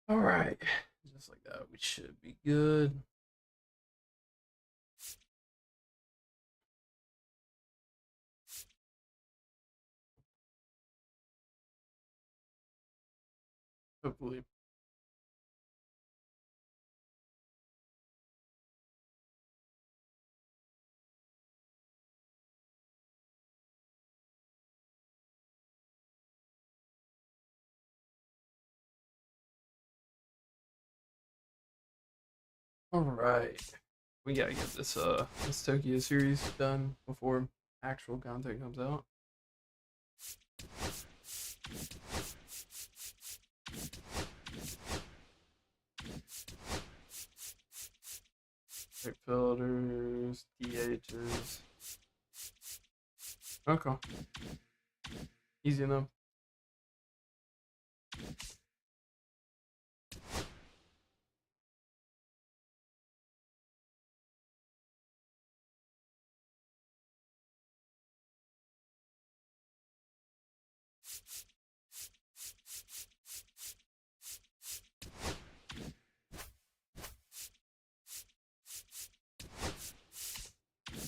All right, just like that, we should be good. Hopefully. All right, we gotta get this Tokyo series done before actual content comes out. Check filters, DHs. Okay, easy enough.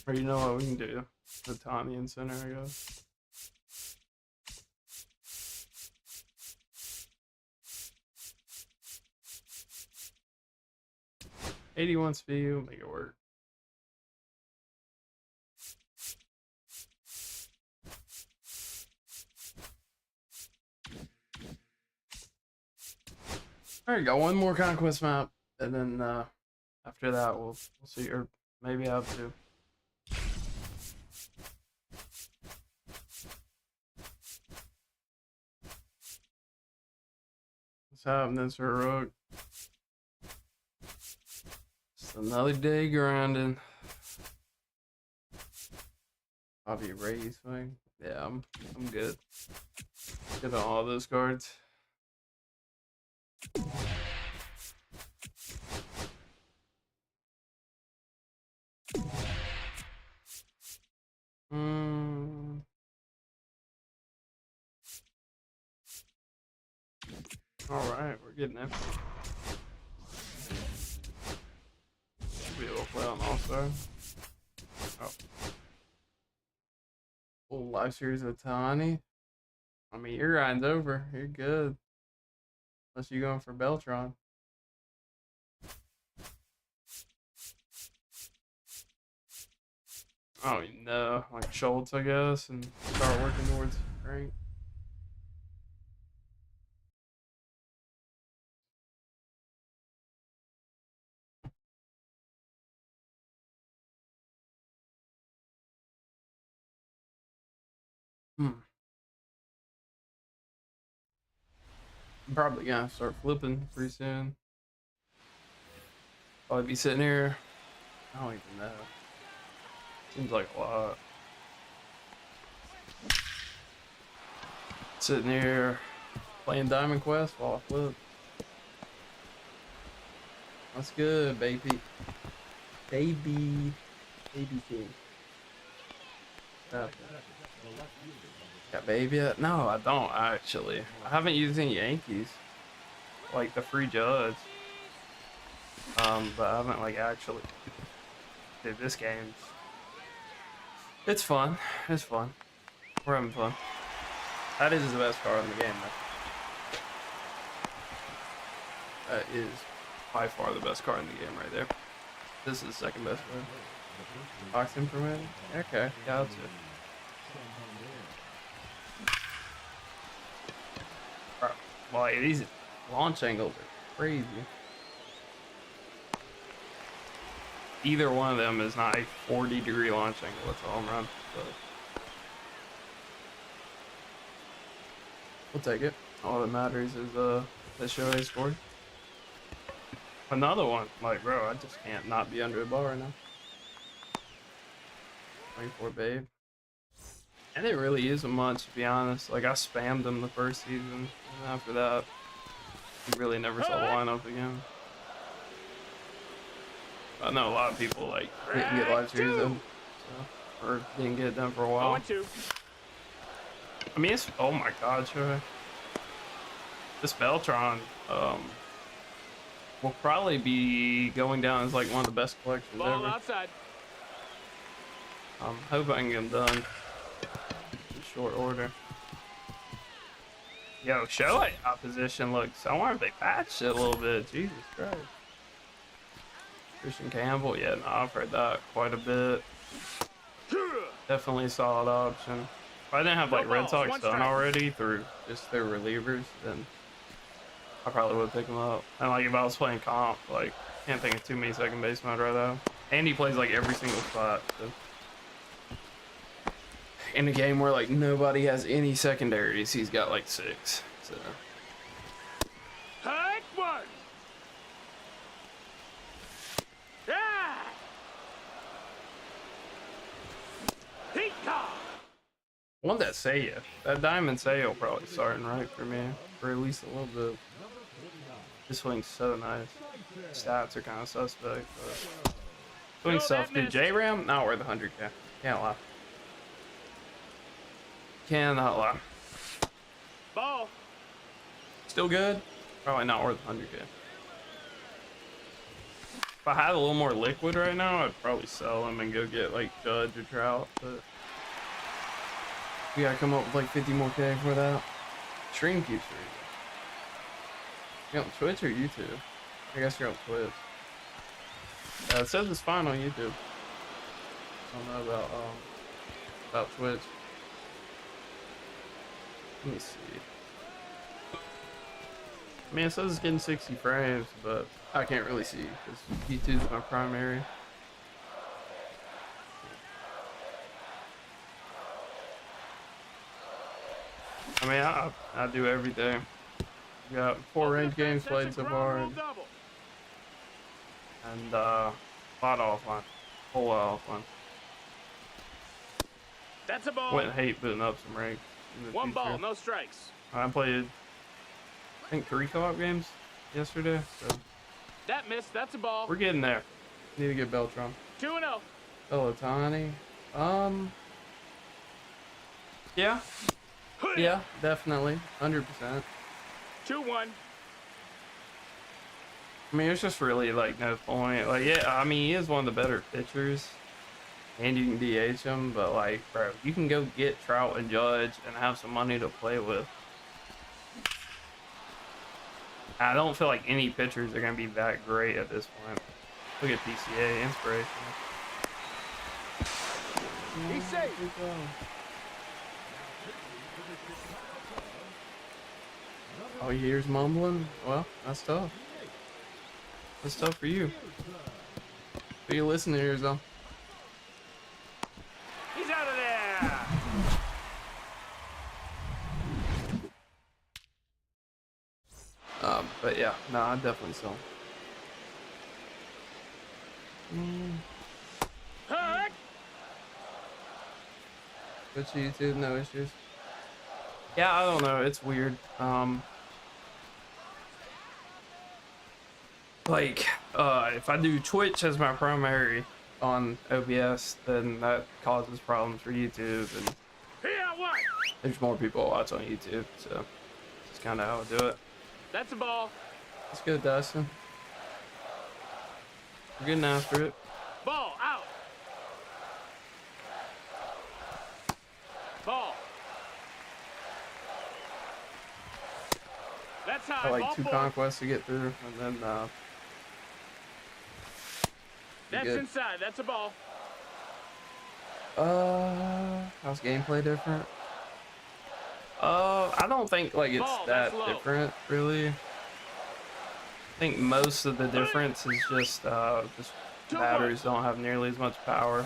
Or you know what we can do? The Tanyan Center, I guess. 81 speed, we'll make it work. All right, got one more conquest map, and then after that we'll see, or maybe have to. What's happening, Sir Rook? Just another day grinding. Probably raise thing. Yeah, I'm good. Get on all those cards. Mm. All right, we're getting there. Should be able to play on All Star. Oh. Full live series of Tani. I mean, your grind's over. You're good. Unless you're going for Beltron. Oh no, like Schultz, I guess, and start working towards rank. Hmm. I'm probably gonna start flipping pretty soon. I'll be sitting here. I don't even know. Seems like a lot. Sitting here playing Diamond Quest while I flip. That's good, baby. Baby. Baby king. Got baby yet? No, I don't actually. I haven't used any Yankees. Like the free Judge. But I haven't like actually. Dude, this game. It's fun. It's fun. We're having fun. That is the best card in the game, though. That is by far the best card in the game right there. This is the second best one. Boxing permit? Okay, gotcha. Boy, these launch angles are crazy. Either one of them is not a 40-degree launch angle. It's a home run. But we'll take it. All that matters is the Shohei scored. Another one. Like, bro, I just can't not be under the ball right now. 24, babe. I didn't really use them much, to be honest. Like, I spammed them the first season, and after that, You really never saw the lineup again. I know a lot of people like didn't get live series done, so, or didn't get it done for a while. I mean, it's oh my god, sure. This Beltron will probably be going down as like one of the best collections ever. Outside. Hope I can get them done in short order. Yo, show it opposition looks. I wonder if they patched it a little bit. Jesus Christ. Christian Campbell, yeah, no, I've heard that quite a bit. Definitely a solid option. If I didn't have like Red Sox done already through just their relievers, then I probably would pick him up. And like if I was playing comp, like can't think of too many second basemen I'd rather have. And he plays like every single spot. So. In a game where like nobody has any secondaries, he's got like 6. So. Hike one. Yeah. I want that Seiya. That Diamond Seiya will probably starting right for me, for at least a little bit. This swing's so nice. Stats are kind of suspect, but swing stuff. Dude, J-Ram, not worth 100K. Can't lie. Cannot lie. Ball. Still good. Probably not worth 100K. If I had a little more liquid right now, I'd probably sell him and go get like Judge or Trout, but we gotta come up with like 50 more K for that. Stream keeps reading. You on Twitch or YouTube? I guess you're on Twitch. It says it's fine on YouTube. I don't know about Twitch. Let me see. I mean, it says it's getting 60 frames, but I can't really see because YouTube's my primary. I mean, I do everything. We got 4 range games played so far, and a lot offline, whole lot offline. That's a ball. Wouldn't hate putting up some ranks. One ball, no strikes. I played, I think 3 co-op games yesterday. So that missed. That's a ball. we're getting there. Need to get Beltron. 2-0. Otani. Yeah. Yeah, definitely. 100%. 2-1. I mean, it's just really like no point. Like, yeah, I mean, he is one of the better pitchers, and you can DH him. But like, bro, you can go get Trout and Judge and have some money to play with. I don't feel like any pitchers are gonna be that great at this point. Look at PCA, inspiration. He's safe. Oh, you hears mumbling? Well, that's tough. That's tough for you. But you listen to yours though. He's out of there. But yeah, no, I definitely saw. But YouTube, no issues. Yeah, I don't know. It's weird. Like, if I do Twitch as my primary on OBS, then that causes problems for YouTube, and there's more people watch on YouTube, so that's kind of how I do it. That's a ball. Let's go, Dustin. We're getting after it. Ball out. Ball. That's high. I like ball 2 4. conquests to get through, and then That's good. inside. That's a ball. How's gameplay different? I don't think like it's Ball, that that's low. different, really. I think most of the difference is just batteries don't have nearly as much power,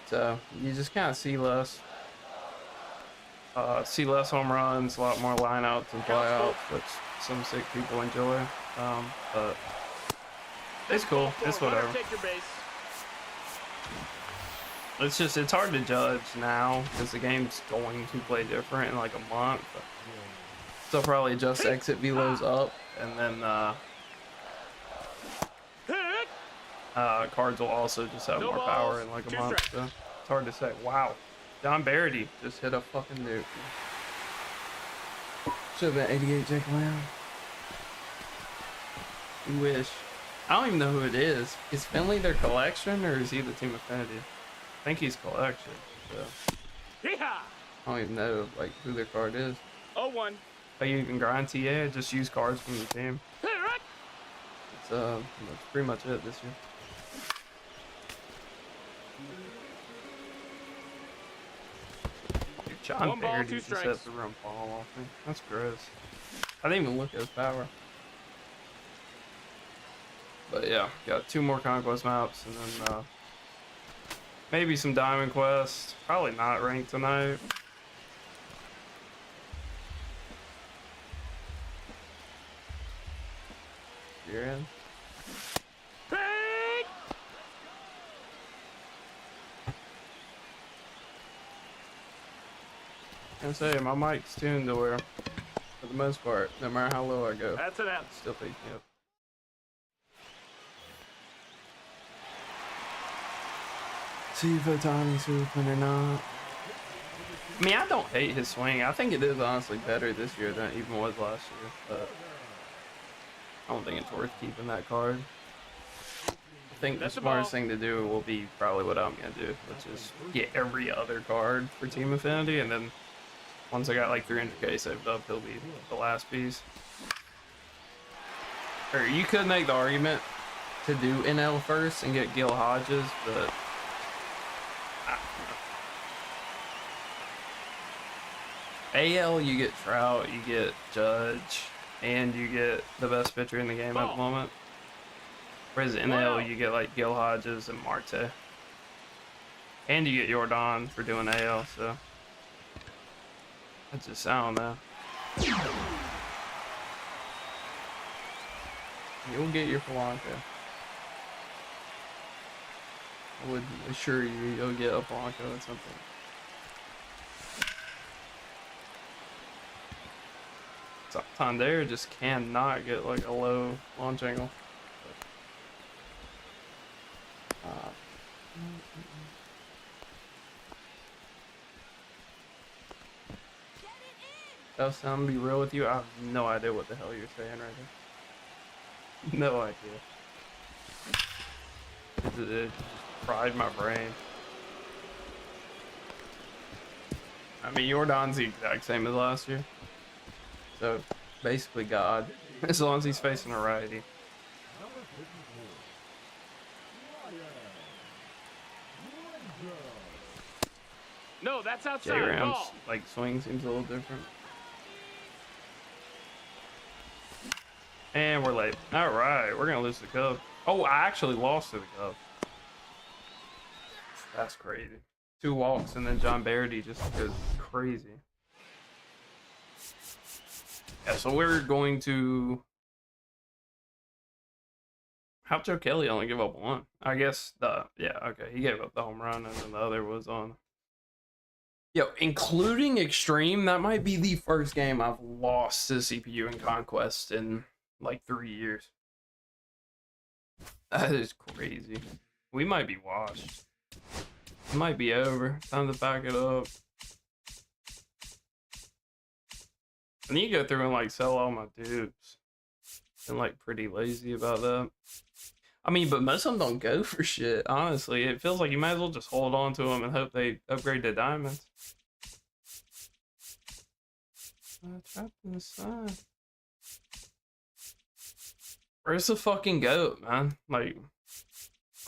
so you just kind of see less. See less home runs, a lot more lineouts and flyouts, which some sick people enjoy. But it's cool. It's whatever. Take your base. It's hard to judge now because the game's going to play different in like a month. So they'll probably adjust exit velos up, and then cards will also just have No more balls, power in like a 2 month. strikes. So it's hard to say. Wow, John Barrity just hit a fucking nuke. Should have been 88 Jake Lamb. You wish. I don't even know who it is. Is Finley their collection or is he the Team Affinity? I think he's collection. So Yeehaw! I don't even know like who their card is. 0-1. But you can grind TA, just use cards from the team. It's that's pretty much it this year. Dude, John 1 ball, Barrity 2 just strikes. set the room ball off me. That's gross. I didn't even look at his power. But yeah, got 2 more Conquest maps and then maybe some Diamond Quest. Probably not ranked tonight. You're in. Bang! I say my mic's tuned to where, for the most part, no matter how low I go, That's an out. it still picks me up. See if Otani's hooping or not. I mean, I don't hate his swing. I think it is honestly better this year than it even was last year, but I don't think it's worth keeping that card. I think the smartest thing to do will be probably what I'm gonna do, which is get every other card for Team Affinity, and then once I got like 300k saved up, he'll be the last piece. Or you could make the argument to do NL first and get Gil Hodges, but AL, you get Trout, you get Judge, and you get the best pitcher in the game at the moment. Whereas NL, you get like Gil Hodges and Marte. And you get Jordan for doing AL, so. I just, I don't know. You'll get your Polanco. I would assure you you'll get a Polanco at some point. Tondero just cannot get like a low launch angle. I'm gonna be real with you. I have no idea what the hell you're saying right there. No idea. It just fried my brain. I mean, Jordan's the exact same as last year. So, basically God. As long as he's facing a righty. No, that's outside. J-Ram's Ball. like swing seems a little different. And we're late. Alright, we're gonna lose the Cub. Oh, I actually lost to the Cub. That's crazy. 2 walks and then John Barrity just goes crazy. Yeah, so we're going to... How'd Joe Kelly only give up 1? I guess yeah, okay, he gave up the home run and then the other was on. Yo, including Extreme, that might be the first game I've lost to CPU in Conquest in like 3 years. That is crazy. We might be washed. It might be over. Time to back it up. I need to go through and like sell all my dupes. Been like pretty lazy about that. I mean, but most of them don't go for shit, honestly. It feels like you might as well just hold on to them and hope they upgrade to diamonds. Trapped in the sun. Where's the fucking goat, man? Like,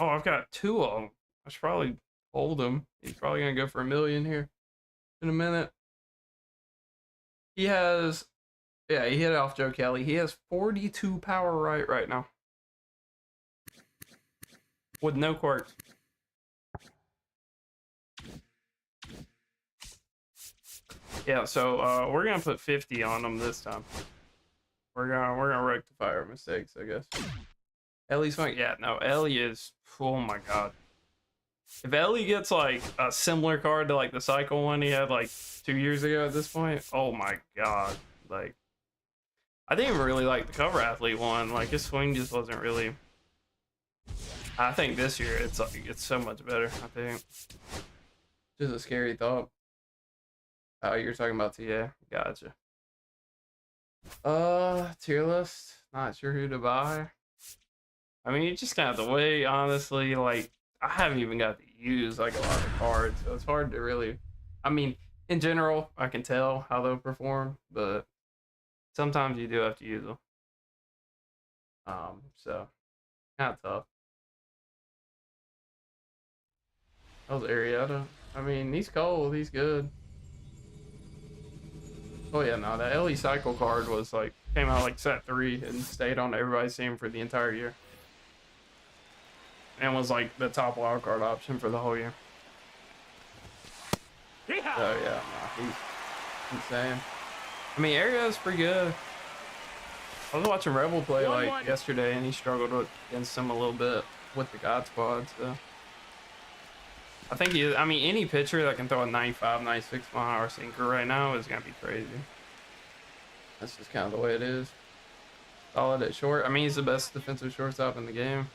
oh, I've got 2 of them. I should probably hold him. He's probably gonna go for 1 million here in a minute. He has, yeah, he hit it off Joe Kelly. He has 42 power right now. With no quirks. Yeah, so we're gonna put 50 on them this time. We're gonna rectify our mistakes, I guess. Ellie's fine. Yeah, no, Ellie is, oh my god. If Ellie gets like a similar card to like the cycle one he had like 2 years ago at this point, oh my god. Like, I didn't even really like the cover athlete one. Like his swing just wasn't really. I think this year it's like it's so much better. I think. Just a scary thought. Oh, you're talking about TA. Gotcha. Tier list. Not sure who to buy. I mean, you just gotta have to wait. Honestly, like I haven't even got to use like a lot of cards, so it's hard to really. I mean, in general, I can tell how they'll perform, but sometimes you do have to use them. So kind of tough. That was Arietta. I mean, he's cold. He's good. Oh yeah, no, that LE Cycle card was like came out like set 3 and stayed on everybody's team for the entire year, and was like the top wild card option for the whole year. Yeah. So yeah, no, he's insane. I mean, Arietta's pretty good. I was watching Rebel play like yesterday, and he struggled against him a little bit with the God Squad. So I think he is. I mean, any pitcher that can throw a 95, 96 mile an hour sinker right now is gonna be crazy. That's just kind of the way it is. Solid at short. I mean, he's the best defensive shortstop in the game.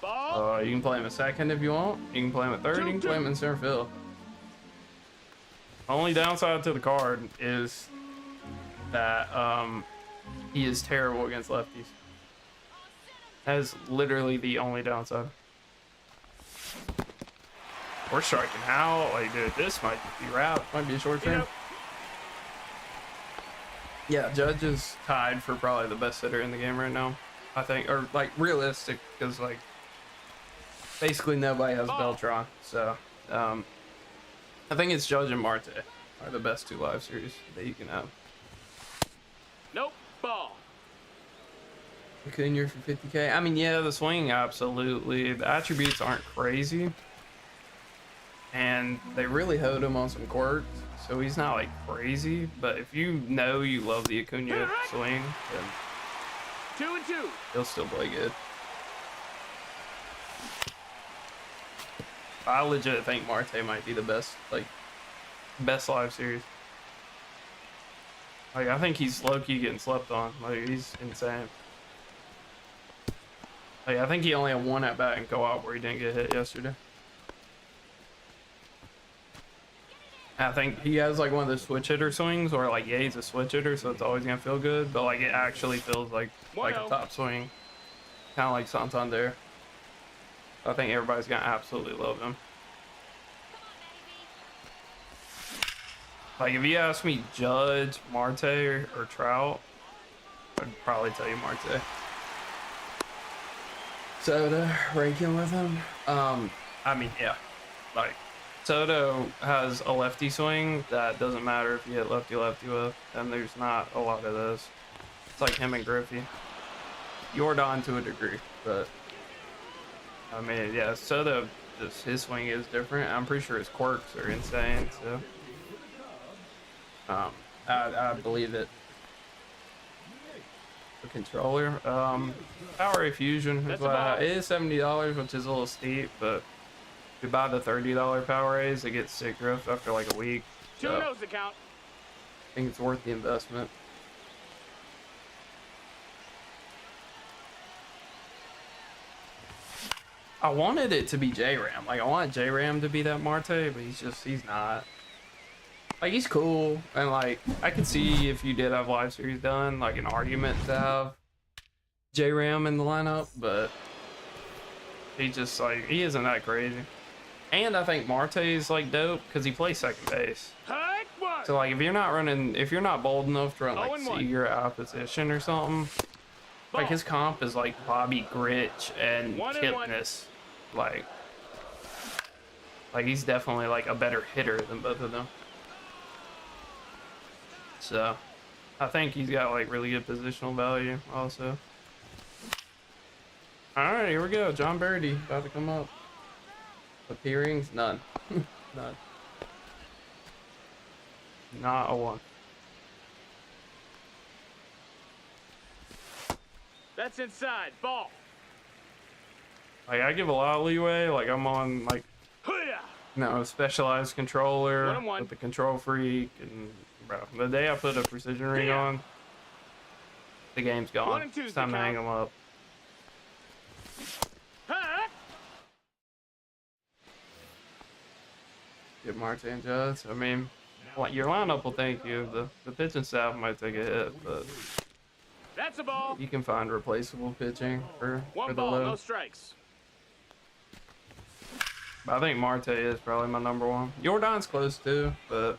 Ball. You can play him at second if you want. You can play him at third. You can play him in center field. Only downside to the card is that he is terrible against lefties. That is literally the only downside. We're striking out. Like, dude, this might be wrapped. Might be a short thing. Yeah, Judge is tied for probably the best hitter in the game right now, I think. Or, like, realistic, because, like, basically nobody has Beltron. So, I think it's Judge and Marte are the best 2 live series that you can have. Nope. Ball. Acuna for 50K. I mean, yeah, the swing, absolutely. The attributes aren't crazy. And they really hold him on some quirks, so he's not like crazy. But if you know you love the Acuna swing, then 2 and 2. he'll still play good. I legit think Marte might be the best, like, best live series. Like, I think he's low-key getting slept on. Like, he's insane. Like, I think he only had 1 at bat in co-op where he didn't get hit yesterday. I think he has like one of the switch hitter swings, or like, yeah, he's a switch hitter, so it's always gonna feel good, but like it actually feels like a top swing, kind of like Santander. I think everybody's gonna absolutely love him. Like, if you ask me Judge, Marte, or Trout, I'd probably tell you Marte. Soda, ranking with him. I mean, yeah, like. Soto has a lefty swing that doesn't matter if you hit lefty with, and there's not a lot of those. It's like him and Griffey. Jordan to a degree, but I mean, yeah, Soto, his swing is different. I'm pretty sure his quirks are insane, so I believe it. The controller, Power A Fusion is what it is $70, which is a little steep, but if you buy the $30 Power A's, it gets sick drift after like a week. So 2 nose account. I think it's worth the investment. I wanted it to be J-Ram. Like, I wanted J-Ram to be that Marte, but he's not. Like, he's cool. And, like, I could see if you did have live series done, like, an argument to have J-Ram in the lineup, but he just, like, he isn't that crazy. And I think Marte is like dope because he plays second base. So like if you're not bold enough to run like Seager out of position or something, like his comp is like Bobby Gritch and Kipnis. Like he's definitely like a better hitter than both of them. So I think he's got like really good positional value also. All right, here we go. John Birdie about to come up. Appearings? None. None. Not a 1. That's inside. Ball. Like, I give a lot of leeway. Like, I'm on, like, specialized controller with the Control Freak and bro. The day I put a precision ring on, the game's gone. 1 and 2's It's time the to hang count. them up. Huh? Get Marte and Judge. I mean, like, your lineup will thank you. The pitching staff might take a hit, but That's a ball. you can find replaceable pitching for One the ball, low. no strikes. But I think Marte is probably my number one. Jordan's close too, but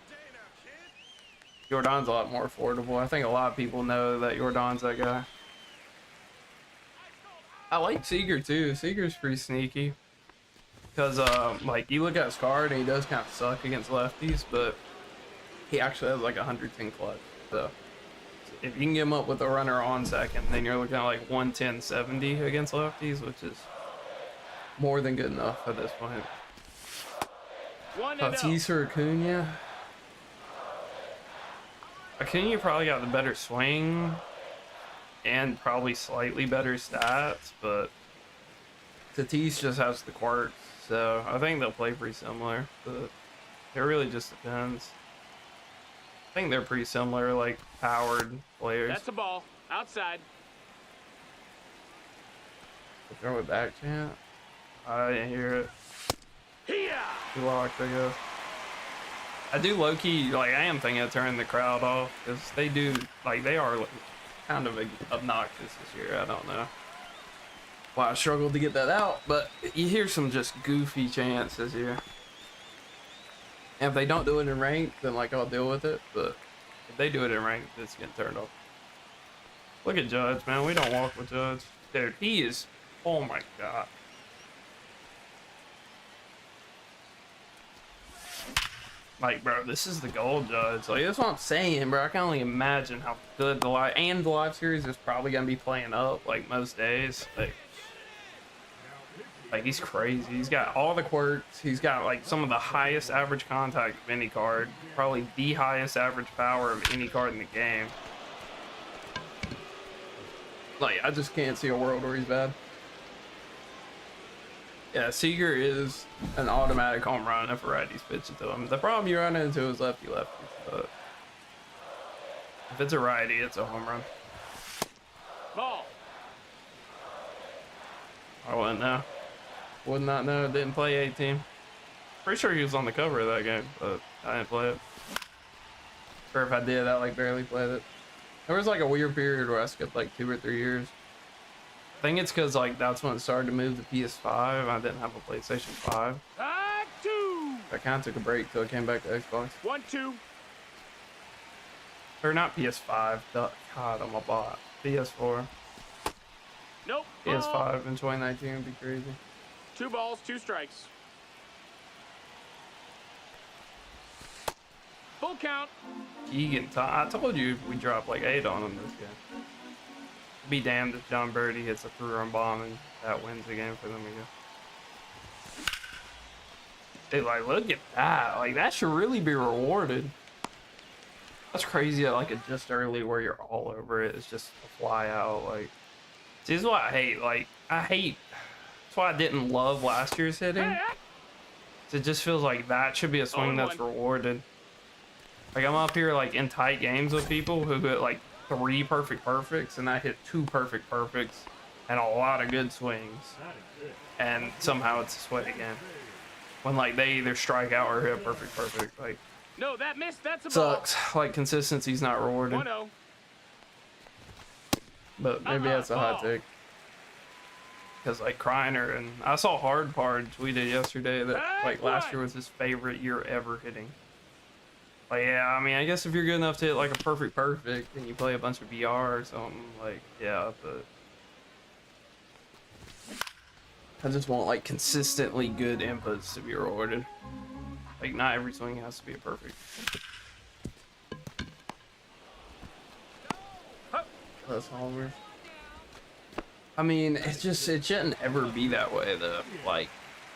Jordan's a lot more affordable. I think a lot of people know that Jordan's that guy. I like Seager too. Seager's pretty sneaky. Because, like, you look at his card and he does kind of suck against lefties, but he actually has like 110 clutch. So if you can get him up with a runner on second, then you're looking at like 110-70 against lefties, which is more than good enough at this point. 1-0. Tatis or Acuna? Acuna probably got the better swing and probably slightly better stats, but Tatis just has the quirks, so I think they'll play pretty similar, but it really just depends. I think they're pretty similar, like, powered players. That's a ball. Outside. Throw it back, champ. I didn't hear it. Here. Too locked, I guess. I do low-key, like, I am thinking of turning the crowd off, because they do, like, they are like, kind of obnoxious this year. I don't know why I struggled to get that out, but you hear some just goofy chants this year. And if they don't do it in rank, then, like, I'll deal with it, but if they do it in rank, it's getting turned off. Look at Judge, man. We don't walk with Judge. Dude, he is, oh my god. Like, bro, this is the gold Judge. Like, that's what I'm saying, bro. I can only imagine how good the live series is probably gonna be playing up, like, most days. Like, he's crazy. He's got all the quirks. He's got, like, some of the highest average contact of any card. Probably the highest average power of any card in the game. Like, I just can't see a world where he's bad. Yeah, Seager is an automatic home run if a righty's pitching to him. The problem you run into is lefty-lefty, but if it's a righty, it's a home run. Ball. I wouldn't know. Would not know. Didn't play 18. Pretty sure he was on the cover of that game, but I didn't play it. Or if I did, I like barely played it. There was like a weird period where I skipped like 2 or 3 years. I think it's because like that's when it started to move to PS5. I didn't have a PlayStation 5. Two. I kind of took a break till I came back to Xbox. 1-2. Or not PS5. God, I'm a bot. PS4. Nope. PS5 in 2019 would be crazy. 2 balls, 2 strikes. Full count. Keegan, I told you we dropped like 8 on him this game. Be damned if John Birdie hits a 3-run bomb and that wins the game for them again. Dude, like, look at that. Like, that should really be rewarded. That's crazy that, like, just early where you're all over it is just a fly out. Like, see, this is what I hate. Like, that's why I didn't love last year's hitting. It just feels like that should be a swing that's rewarded. Like, I'm up here, like, in tight games with people who hit, like, 3 perfect perfects, and I hit 2 perfect perfects and a lot of good swings, and somehow it's a sweat again when like they either strike out or hit a perfect. Like, no, that missed. That's a sucks. Like, consistency's not rewarded. 1-0. But maybe that's a hot take, because like Kreiner, and I saw Hard Pard tweeted yesterday that like last year was his favorite year ever hitting. Like, yeah, I mean, I guess if you're good enough to hit like a perfect and you play a bunch of VR or something, like, yeah, but I just want like consistently good inputs to be rewarded. Like, not every swing has to be a perfect. That's homer. I mean, it shouldn't ever be that way though. Like,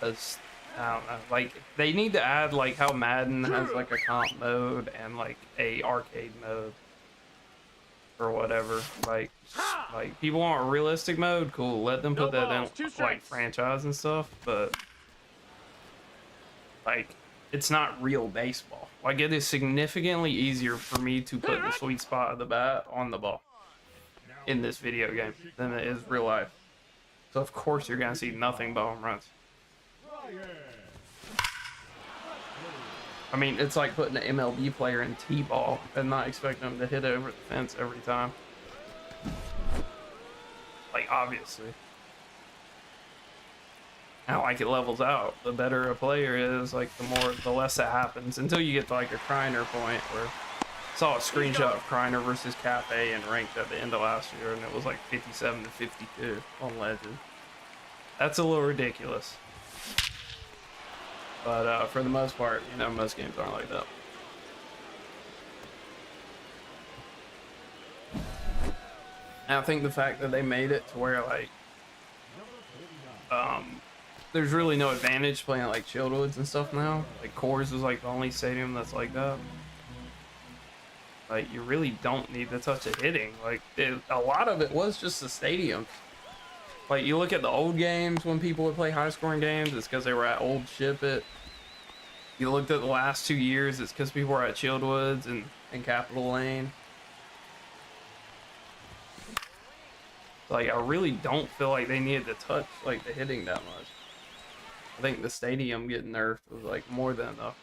as I don't know, like, they need to add like how Madden has like a comp mode and like a arcade mode or whatever. Like people want a realistic mode, cool, let them put that in like franchise and stuff, but like it's not real baseball. Like, it is significantly easier for me to put the sweet spot of the bat on the ball in this video game than it is real life. So of course you're gonna see nothing but home runs. I mean, it's like putting an MLB player in T-ball and not expecting them to hit it over the fence every time. Like, obviously. Now, like, it levels out. The better a player is, like, the less it happens until you get to like a Kreiner point where I saw a screenshot of Kreiner versus Cafe and ranked at the end of last year, and it was like 57 to 52 on Legend. That's a little ridiculous. But for the most part, you know, most games aren't like that. And I think the fact that they made it to where, like, there's really no advantage playing like Childwoods and stuff now. Like, Coors is like the only stadium that's like that. Like, you really don't need to touch the hitting. Like, a lot of it was just the stadium. Like, you look at the old games when people would play high-scoring games, it's because they were at Old Ship It. You looked at the last 2 years, it's because people were at Childwoods and Capitol Lane. Like, I really don't feel like they needed to touch, like, the hitting that much. I think the stadium getting nerfed was, like, more than enough.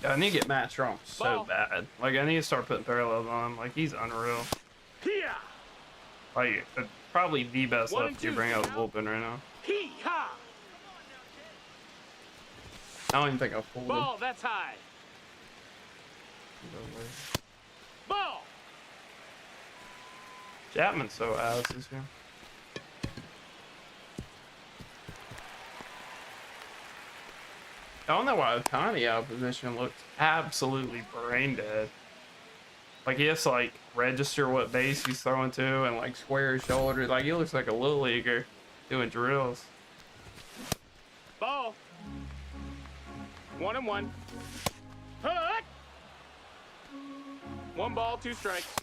Yeah, I need to get Matt Strong so bad. Like, I need to start putting parallels on him. Like, he's unreal. Like, probably the best lefty to bring out the bullpen right now. I don't even think I've pulled Ball, that's high. Ball. Chapman's so ass this year. I don't know why Otani out of position looks absolutely brain dead. Like, he has to, like, register what base he's throwing to and, like, square his shoulders. Like, he looks like a little leaguer doing drills. Ball. 1-1. Hut. 1 ball, 2 strikes.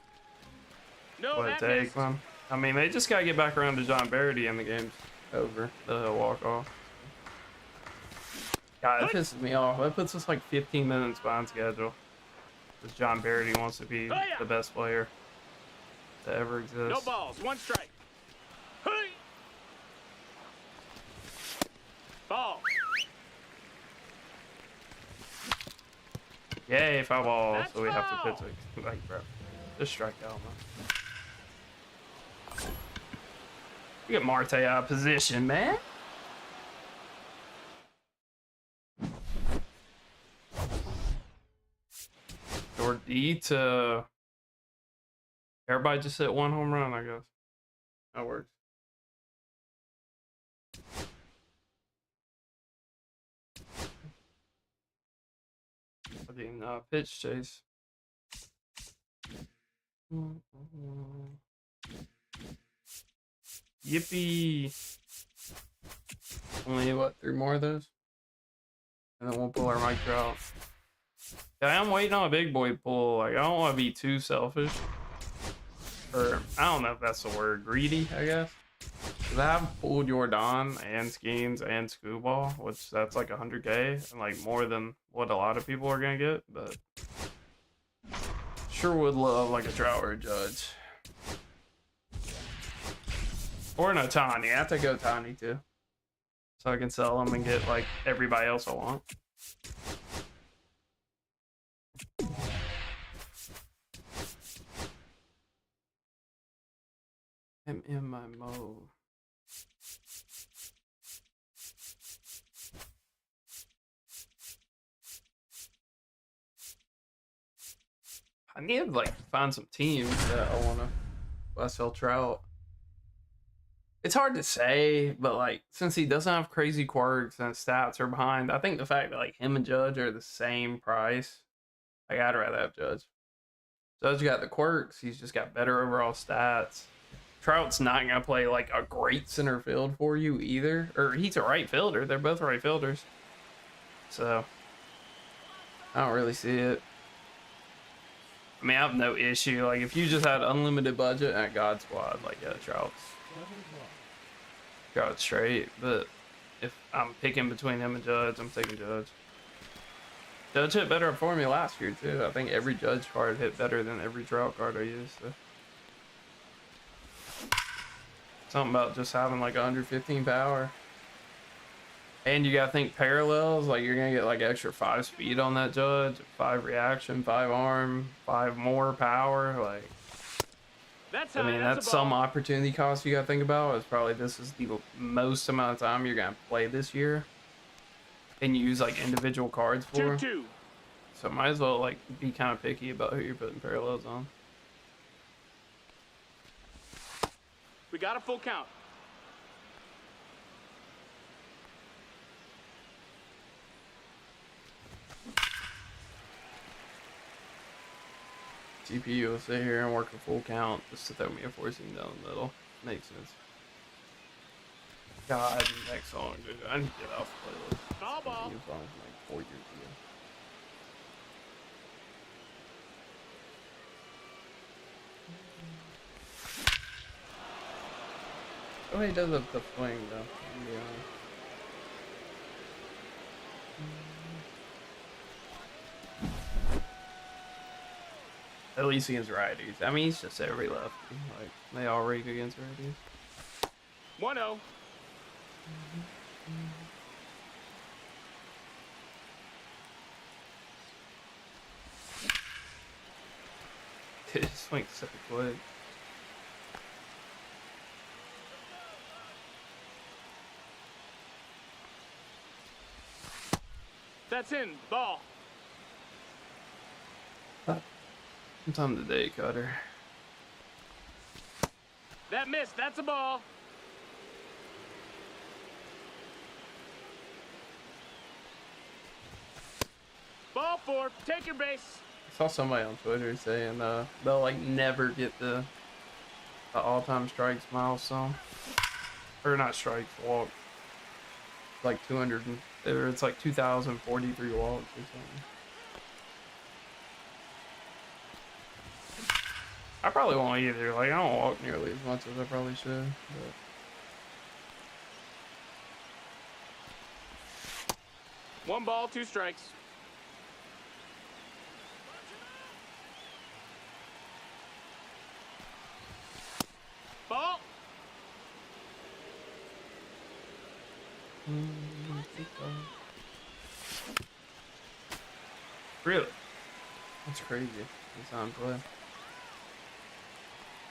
No, What it takes, man. I mean, they just gotta get back around to John Barrety and the game's over. The walk-off. God, it pisses me off. That puts us like 15 minutes behind schedule. Because John Barrety wants to be the best player to ever exist. No balls, 1 strike. Hey. Ball. Yay, foul ball. So we have to pitch like, bro. Just strike out, man. We get Marte out of position, man. Or D to everybody just hit 1 home run, I guess. That works. I didn't pitch chase. Yippee! Only what, 3 more of those? And then we'll pull our micro out. Yeah, I'm waiting on a big boy pull. Like, I don't want to be too selfish. Or, I don't know if that's the word. Greedy, I guess. Because I have pulled Jordan and Skeens and Scooball, which that's like 100K and like more than what a lot of people are going to get. But sure would love like a Trout or a Judge. Or an Otani. I have to go Otani too. So I can sell them and get like everybody else I want. I'm in my mode. I need to like find some teams that I want to sell Trout. It's hard to say, but like since he doesn't have crazy quirks and his stats are behind, I think the fact that like him and Judge are the same price, like I'd rather have Judge. Judge got the quirks, he's just got better overall stats. Trout's not gonna play like a great center field for you either, or he's a right fielder. They're both right fielders, so I don't really see it. I mean, I have no issue. Like, if you just had unlimited budget at God Squad, like, yeah, Trout's straight. But if I'm picking between him and Judge, I'm taking Judge. Judge hit better for me last year, too. I think every Judge card hit better than every Trout card I used. So. Something about just having, like, 115 power. And you gotta think parallels, like you're gonna get like extra 5 speed on that Judge, 5 reaction, 5 arm, 5 more power. Like, I mean, that's some opportunity cost you gotta think about. Is probably this is the most amount of time you're gonna play this year, and use like individual cards for. 2-2. So might as well like be kind of picky about who you're putting parallels on. We got a full count. CPU will sit here and work a full count just to throw me a forcing down the middle. Makes sense. God, next song, dude. I need to get off the playlist. Ball, ball. These songs from like 4 years ago. Oh, he does the swing though. Yeah. At least against righties. I mean, he's just every lefty. Like, they all rig against righties. 1-0. It swings so quick. That's in. Ball. Sometime today, Cutter. That missed. That's a ball. Ball 4. Take your base. I saw somebody on Twitter saying they'll like never get the all-time strikes milestone, or not strikes, walk. Like 200, or it's like 2,043 walks or something. I probably won't either. Like, I don't walk nearly as much as I probably should. But. One ball, 2 strikes. Ball. Really? That's crazy. That's on play.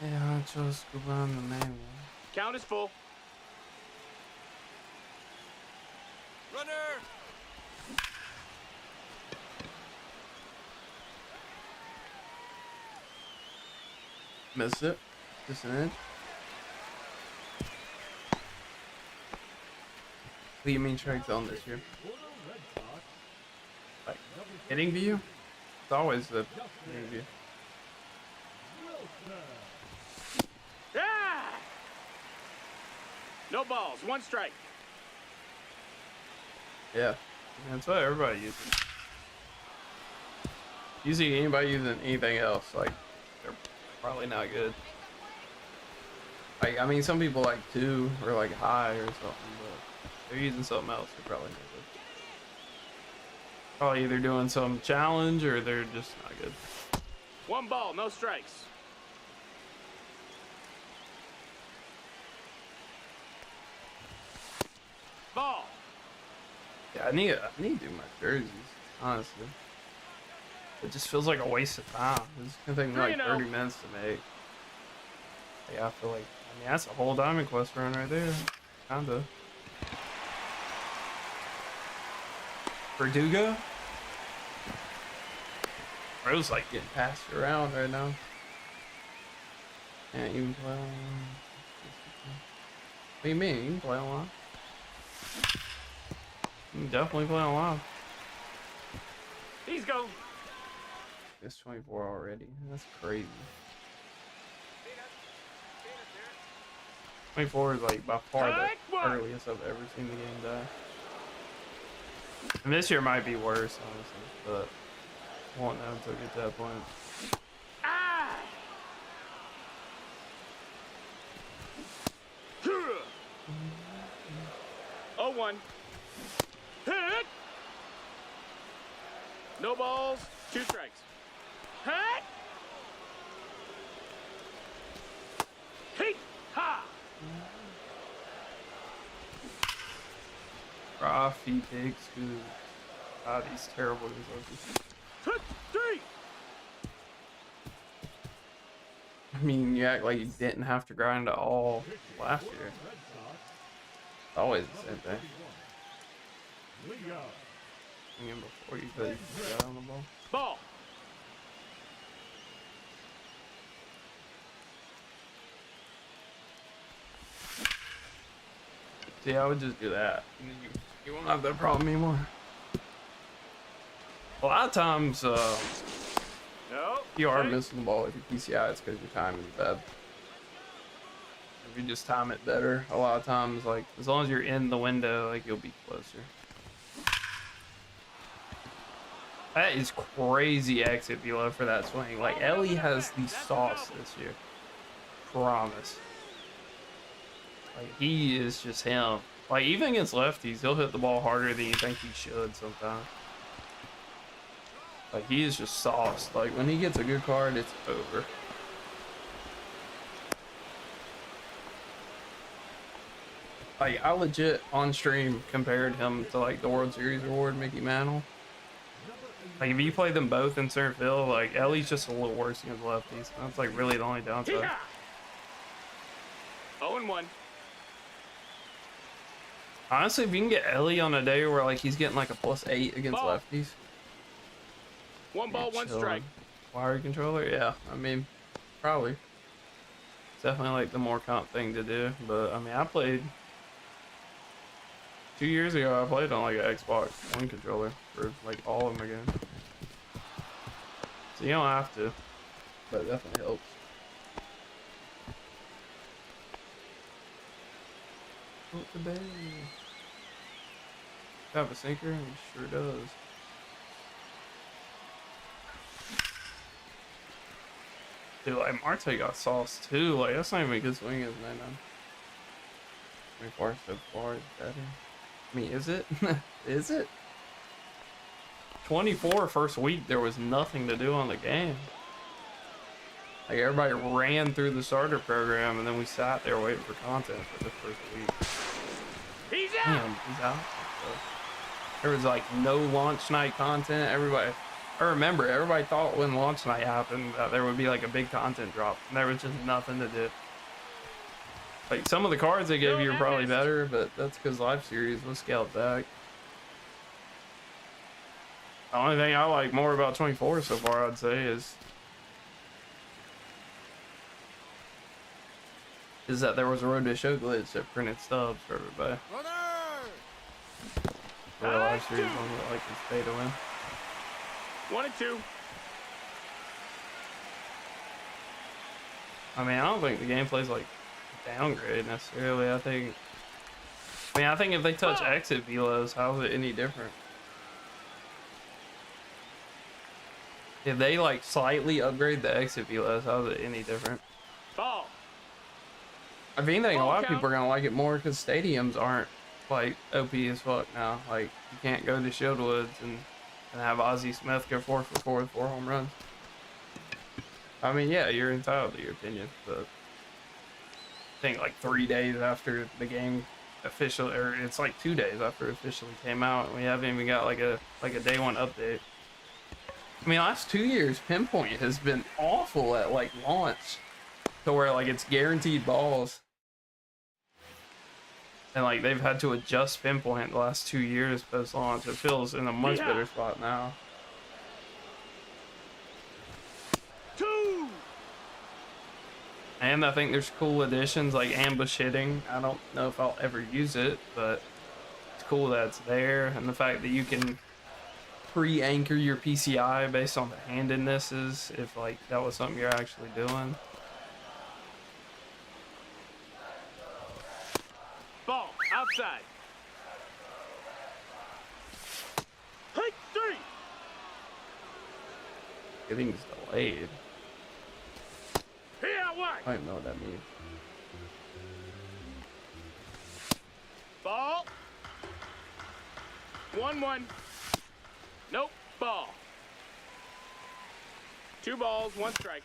Yeah, I chose to go on the main one. Count is full. Runner. Missed it. Just an inch. What do you mean strike zone this year? Like hitting view? It's always the hitting view. Yeah! No balls, 1 strike. Yeah, that's what everybody uses. Usually anybody using anything else, like, they're probably not good. Like, I mean, some people like 2 or like high or something, but they're using something else, they're probably not good. Probably either doing some challenge or they're just not good. 1 ball, no strikes. Ball. Yeah, I need to do my jerseys, honestly. It just feels like a waste of time. It's gonna take me like 30 minutes to make. Yeah, I feel like, I mean, that's a whole Diamond Quest run right there. Kinda. Verdugo? Bro's like getting passed around right now. Can't even play online. What do you mean? You can play online. You can definitely play online. He's go. It's 24 already. That's crazy. 24 is like by far the earliest I've ever seen the game die. And this year might be worse, honestly, but won't know until we get to that point. 0-1. Hit! No balls, 2 strikes. Hit! Hit! Ha! Rafi Big Scoop. God, he's terrible at his lefties. Hit! 3! I mean, you act like you didn't have to grind at all last year. It's always the same thing. Even before you put your guy on the ball. Ball. See, I would just do that. And then you won't have that problem anymore. A lot of times, No. if you are Hit. missing the ball with your PCI, it's because your timing is bad. If you just time it better, a lot of times, like, as long as you're in the window, like, you'll be closer. That is crazy exit velo for that swing. Like, Ellie has the sauce this year. Promise. Like, he is just him. Like, even against lefties, he'll hit the ball harder than you think he should sometimes. Like, he is just sauced. Like, when he gets a good card, it's over. Like, I legit, on stream, compared him to, like, the World Series award, Mickey Mantle. Like, if you play them both in center field, like, Ellie's just a little worse against lefties. That's, like, really the only downside. 0-1. Honestly, if you can get Ellie on a day where, like, he's getting, like, a +8 against Ball. lefties. 1 ball, 1 strike. Wire controller? Yeah, I mean, probably. It's definitely, like, the more comp thing to do. But, I mean, I played... 2 years ago, I played on, like, an Xbox One controller for, like, all of them again. So you don't have to. But it definitely helps. Oh, the bay. Have a sinker? He sure does. Dude, like, Marte got sauce too. Like, that's not even a good swing, isn't it, man? 24 so far is better. I mean, is it? Is it? 24 first week, there was nothing to do on the game. Like, everybody ran through the starter program, and then we sat there waiting for content for the first week. He's out. Damn, he's out. There was, like, no launch night content. Everybody, I remember, everybody thought when launch night happened that there would be, like, a big content drop. And there was just nothing to do. Like, some of the cards they gave you are probably better, but that's because Live Series was scaled back. The only thing I like more about 24 so far, I'd say, is that there was a Road to Show glitch that printed stubs for everybody. For the Live Series one that like this pay to win. 1 and 2. I mean, I don't think the gameplay's like downgrade necessarily. I think if they touch exit velos, how's it any different? If they like slightly upgrade the exit velos, how's it any different? Ball. I mean, I think a lot of people are gonna like it more because stadiums aren't like OP as fuck now. Like, you can't go to Shieldwoods and have Ozzie Smith go 4 for 4 with 4 home runs. I mean, yeah, you're entitled to your opinion, but I think like 3 days after the game official, or it's like 2 days after it officially came out, and we haven't even got like a day one update. I mean, last 2 years, Pinpoint has been awful at like launch, to where like it's guaranteed balls, and like they've had to adjust Pinpoint the last 2 years post launch. It feels in a much better spot now. 2. And I think there's cool additions like ambush hitting. I don't know if I'll ever use it, but it's cool that it's there, and the fact that you can pre-anchor your PCI based on the handednesses, if like that was something you're actually doing. Ball. Outside. Hit 3. Everything's delayed. Here out wide. I don't even know what that means. Ball. 1-1. Nope. Ball. 2 balls, 1 strike.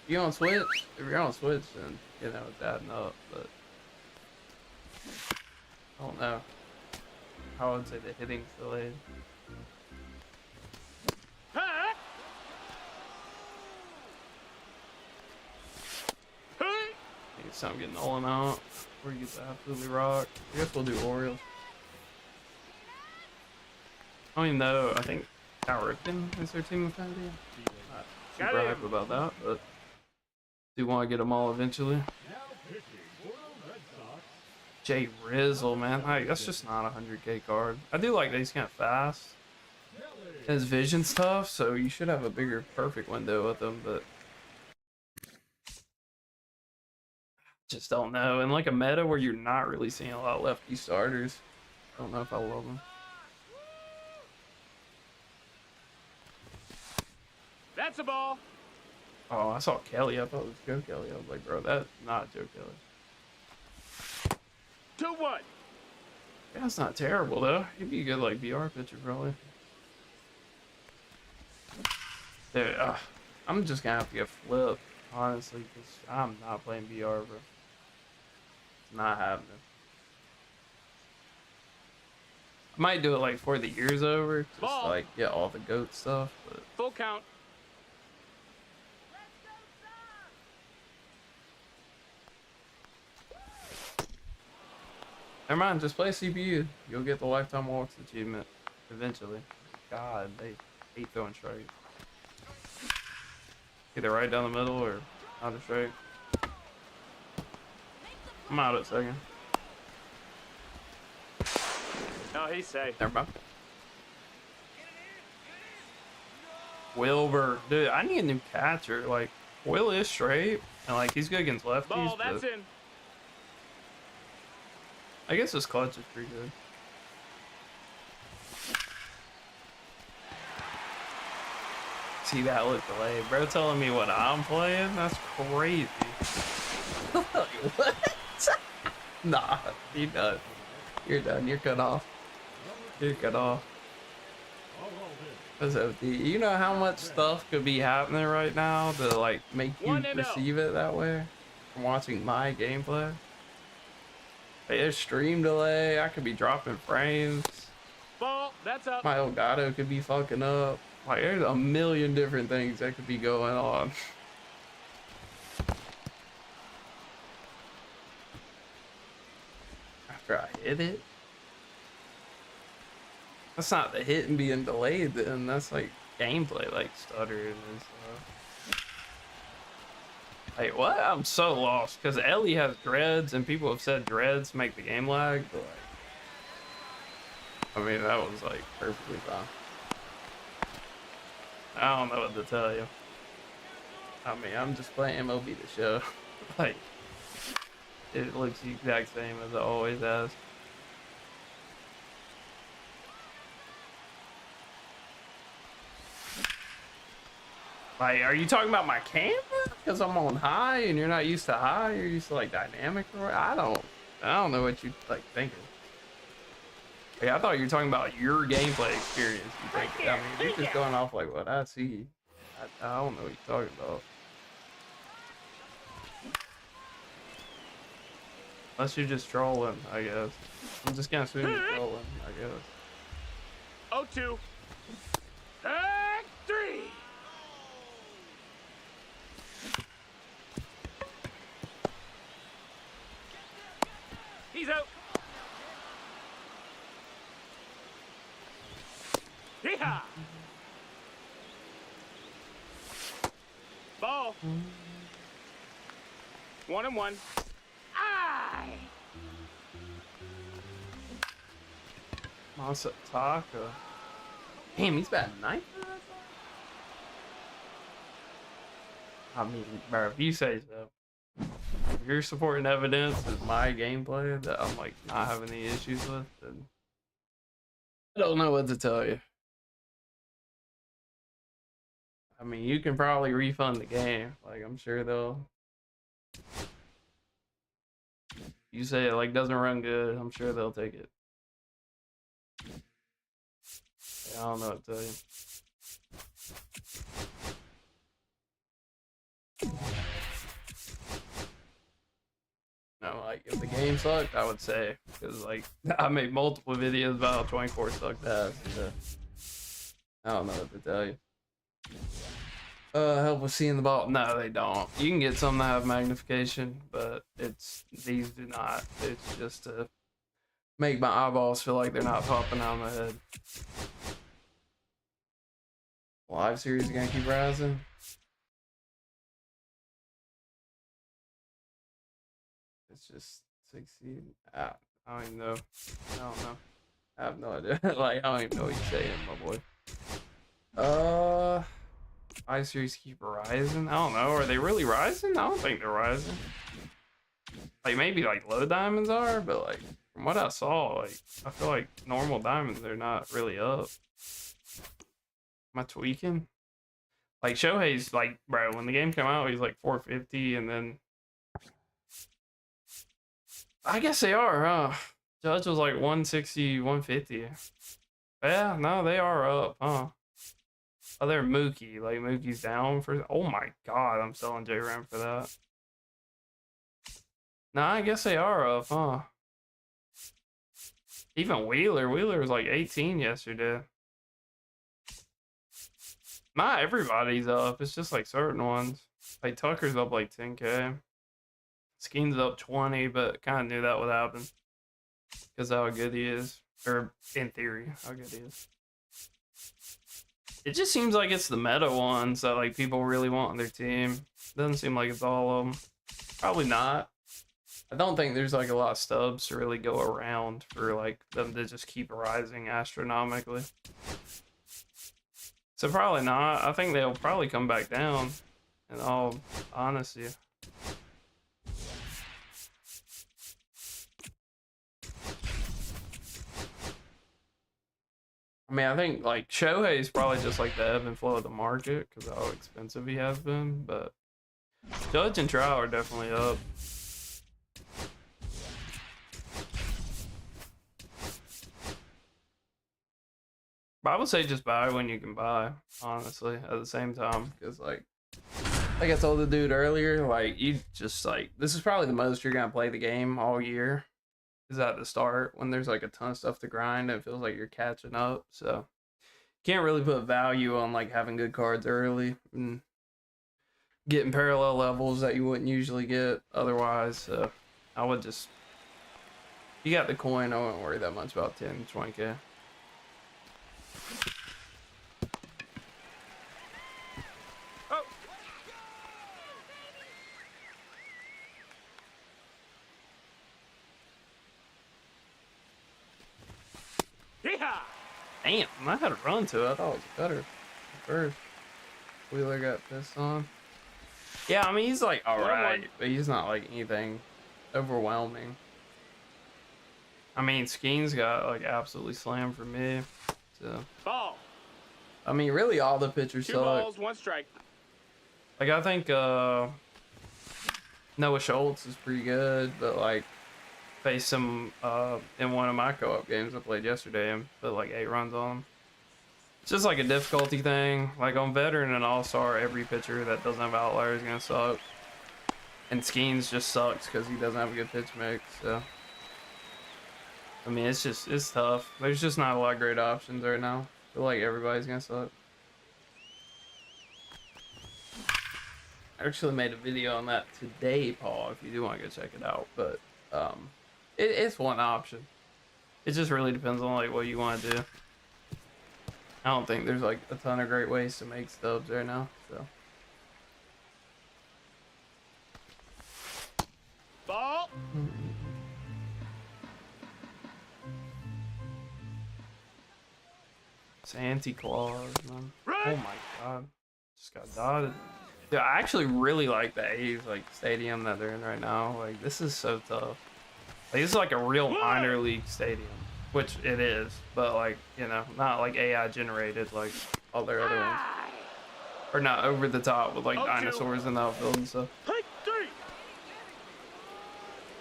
If you're on Switch, then you know it's adding up, but I don't know. I would say the hitting's delayed. Huh? Maybe something getting all out before you get to absolutely rock. I guess we'll do Orioles. I don't even know. I think Cal Ripken is their team affinity. Not super hype about that, but do want to get them all eventually. Jay Rizzle, man. Like, that's just not a 100K card. I do like that he's kind of fast. His vision's tough, so you should have a bigger perfect window with him, but just don't know. And like a meta where you're not really seeing a lot of lefty starters, I don't know if I love them. That's a ball. Oh, I saw Kelly. I thought it was Joe Kelly. I was like, bro, that's not Joe Kelly. 2-1. Yeah, that's not terrible though. He'd be a good like BR pitcher probably. Dude, I'm just gonna have to get flipped, honestly, because I'm not playing BR, bro. It's not happening. I might do it like before the year's over, just Ball. like get all the GOAT stuff, but Full count. never mind, just play CPU. You'll get the lifetime walks achievement eventually. God, they hate throwing strikes. Either right down the middle or out of straight. I'm out at second. No, he's safe. Never mind. Wilbur, dude, I need a new catcher. Like, Will is straight, and like he's good against lefties. Ball, that's but in. I guess his clutch is pretty good. See that look delayed, bro. Telling me what I'm playing? That's crazy. What? Nah, you're done. You're done. You're cut off. You're cut off. That's OD. You know how much stuff could be happening right now to like make you perceive it that way from watching my gameplay? Like, there's stream delay. I could be dropping frames. Ball, that's up. My Elgato could be fucking up. Like, there's a million different things that could be going on. After I hit it? That's not the hit and being delayed then. That's like gameplay, like stuttering and stuff. Like, what? I'm so lost. Because Ellie has dreads and people have said dreads make the game lag. But like, I mean, that was like perfectly fine. I don't know what to tell you. I mean, I'm just playing MLB The Show. Like, it looks the exact same as it always has. Like, are you talking about my camera? Because I'm on high and you're not used to high? You're used to like dynamic or what? I don't know what you like thinking. Like, I thought you were talking about your gameplay experience. You think, I mean, you're just going off like what I see. I don't know what you're talking about. Unless you're just trolling, I guess. I'm just gonna assume you're trolling, I guess. 0-2. Take 3. He's out. Yeehaw! Ball. 1-1. Aye! Masataka. Damn, he's batting 9th. I mean, bro, if you say so. If your supporting evidence is my gameplay that I'm like not having any issues with, then I don't know what to tell you. I mean, you can probably refund the game. Like, I'm sure they'll. You say it like doesn't run good, I'm sure they'll take it. Yeah, I don't know what to tell you. No, like if the game sucked, I would say, because like I made multiple videos about how 24 sucked ass. I don't know what to tell you. Help with seeing the ball. No, they don't. You can get some that have magnification, but these do not. It's just to make my eyeballs feel like they're not popping out of my head. Live series gonna keep rising. It's just 16. I don't even know. I don't know. I have no idea. Like, I don't even know what you're saying, my boy. Live series keep rising. I don't know. Are they really rising? I don't think they're rising. Like, maybe like low diamonds are, but like from what I saw, like I feel like normal diamonds are not really up. Am I tweaking? Like Shohei's like, bro, when the game came out, he's like 450, and then I guess they are, huh? Judge was like 160, 150. Yeah, no, they are up, huh? Oh, they're Mookie. Like, Mookie's down for... Oh, my God. I'm selling J-Ram for that. Nah, I guess they are up, huh? Even Wheeler. Wheeler was like 18 yesterday. Not everybody's up. It's just like certain ones. Like, Tucker's up like 10K. Skeen's up 20, but kind of knew that would happen. Because how good he is. Or, in theory, how good he is. It just seems like it's the meta ones that like people really want on their team. Doesn't seem like it's all of them. Probably not. I don't think there's like a lot of stubs to really go around for like them to just keep rising astronomically. So probably not. I think they'll probably come back down, in all honesty. I mean, I think like Shohei's probably just like the ebb and flow of the market because of how expensive he has been, but Judge and Trout are definitely up. But I would say just buy when you can buy, honestly, at the same time, because like I told the dude earlier, like you just like this is probably the most you're gonna play the game all year. Is at the start when there's like a ton of stuff to grind and it feels like you're catching up, so can't really put value on like having good cards early and getting parallel levels that you wouldn't usually get otherwise. So I would just, you got the coin, I wouldn't worry that much about 10 20K. Oh. Yeehaw! Damn, I had a run to it. I thought it was better at first. Wheeler got pissed on. Yeah, I mean, he's like alright, but he's not like anything overwhelming. I mean, Skeen's got like absolutely slammed for me. So Ball. I mean, really all the pitchers Two suck. balls, one strike. Like I think Noah Schultz is pretty good, but like faced him in one of my co-op games I played yesterday and put like 8 runs on him. It's just like a difficulty thing. Like on Veteran and All-Star, every pitcher that doesn't have outlier is gonna suck. And Skeens just sucks because he doesn't have a good pitch mix, so I mean it's tough. There's just not a lot of great options right now. I feel like everybody's gonna suck. I actually made a video on that today, Paul, if you do want to go check it out, but it's one option. It just really depends on like what you want to do. I don't think there's like a ton of great ways to make stubs right now, so. Ball. Santa Claus, man. Right. Oh my god. Just got dotted. Dude, I actually really like the A's like stadium that they're in right now. Like this is so tough. Like this is like a real minor league stadium. Which it is, but like, you know, not like AI generated like all their other ones. Or not over the top with like dinosaurs in the outfield and stuff.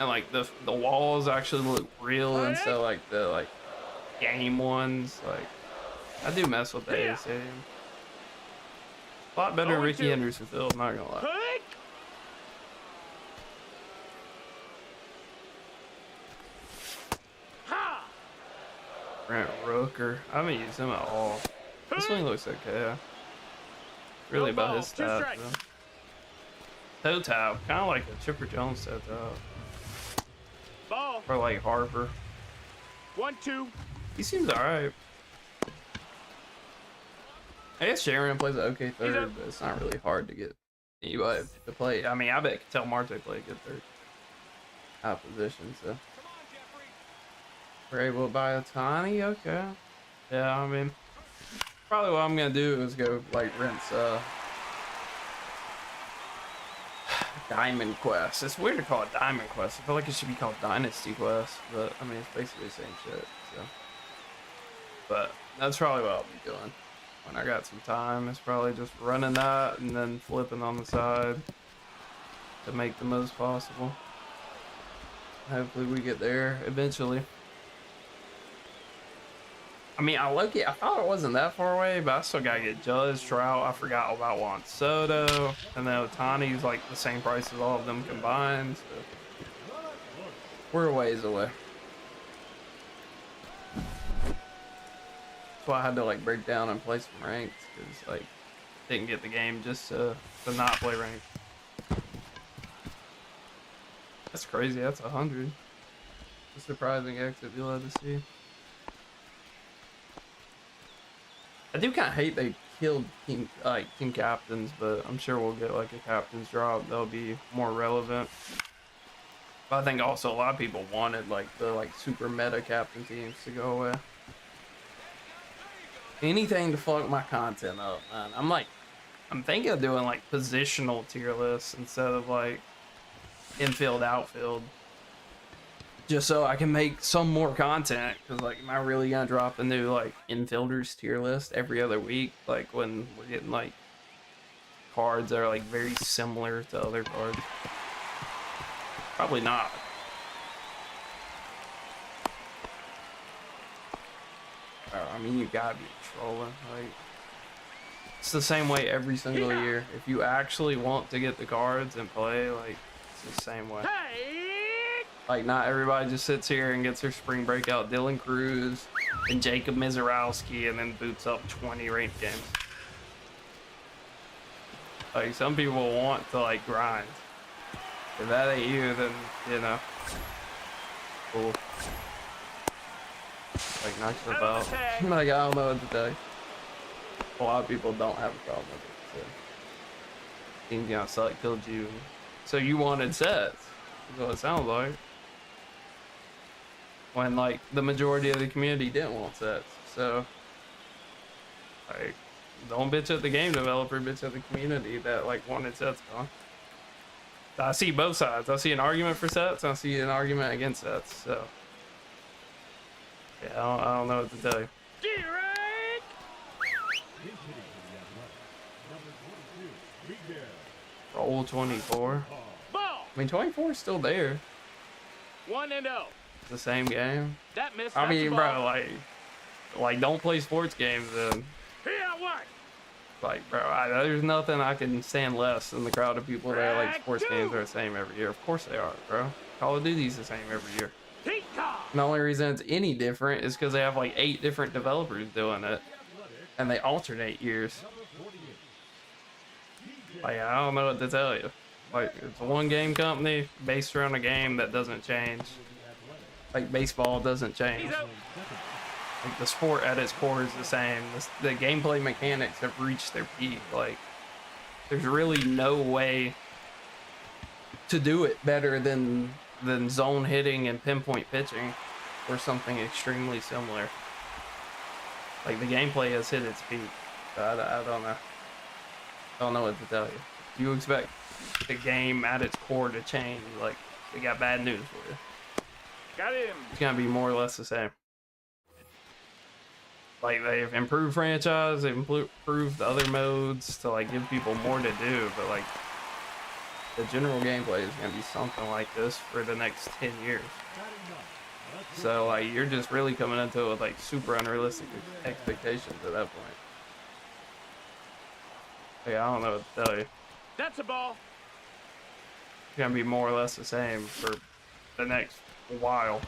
and like the walls actually look real instead of like the game ones. Like I do mess with the A stadium. A lot better than Ricky Henderson Field, I'm not gonna lie. Grant Rooker. I haven't used him at all. This one looks okay. Really about his stats though. Toe tap, kind of like a Chipper Jones toe tap. Ball. Or like Harper. 1-2. He seems alright. I guess Sharon plays an okay third, but it's not really hard to get anybody to play. I mean, I bet Tell Marte play a good third. Out of position, so. We're able to buy a Tiny, okay. Yeah, I mean, probably what I'm gonna do is go like rinse Diamond Quest. It's weird to call it Diamond Quest. I feel like it should be called Dynasty Quest, but I mean, it's basically the same shit, so. But that's probably what I'll be doing when I got some time. It's probably just running that and then flipping on the side to make the most possible. Hopefully we get there eventually. I mean, I thought it wasn't that far away, but I still gotta get Judge, Trout. I forgot about Juan Soto, and then Otani's like the same price as all of them combined. So we're a ways away. That's why I had to like break down and play some ranked, because like didn't get the game just to not play ranked. That's crazy. That's 100. It's a surprising exit you'll have to see. I do kind of hate they killed team captains, but I'm sure we'll get like a captain's drop that'll be more relevant. But I think also a lot of people wanted like the super meta captain teams to go away. Anything to fuck my content up, man. I'm thinking of doing like positional tier lists instead of like infield outfield. Just so I can make some more content, because like, am I really gonna drop a new like infielders tier list every other week? Like when we're getting like cards that are like very similar to other cards? Probably not. I mean, you gotta be trolling. Like, it's the same way every single year. If you actually want to get the cards and play, like, it's the same way. Like, not everybody just sits here and gets their spring breakout Dylan Cruz and Jacob Mizorowski and then boots up 20 ranked games. Like, some people want to, like, grind. If that ain't you, then, you know, cool. Like, knock yourself out. Like, I don't know what to tell you. A lot of people don't have a problem with it, so. Teams gonna suck, killed you. So you wanted sets, is what it sounds like. When like the majority of the community didn't want sets, so like don't bitch at the game developer, bitch at the community that like wanted sets gone. I see both sides. I see an argument for sets, and I see an argument against sets. So yeah, I don't know what to tell you. Roll 24. I mean, 24 is still there. 1-0. The same game. That missed. I mean, bro, like don't play sports games then. Like, bro, there's nothing I can stand less than the crowd of people that like sports games are the same every year. Of course they are, bro. Call of Duty's the same every year. And the only reason it's any different is because they have like 8 different developers doing it, and they alternate years. Like, I don't know what to tell you. Like, it's a one game company based around a game that doesn't change. Like, baseball doesn't change. Like, the sport at its core is the same. The gameplay mechanics have reached their peak. Like, there's really no way to do it better than zone hitting and pinpoint pitching, or something extremely similar. Like, the gameplay has hit its peak. I don't know. I don't know what to tell you. If you expect the game at its core to change, like, they got bad news for you. Got him. It's gonna be more or less the same. Like, they've improved franchise, they've improved the other modes to like give people more to do, but like the general gameplay is gonna be something like this for the next 10 years. So like you're just really coming into it with like super unrealistic expectations at that point. Yeah, I don't know what to tell you. That's a ball. It's gonna be more or less the same for the next while.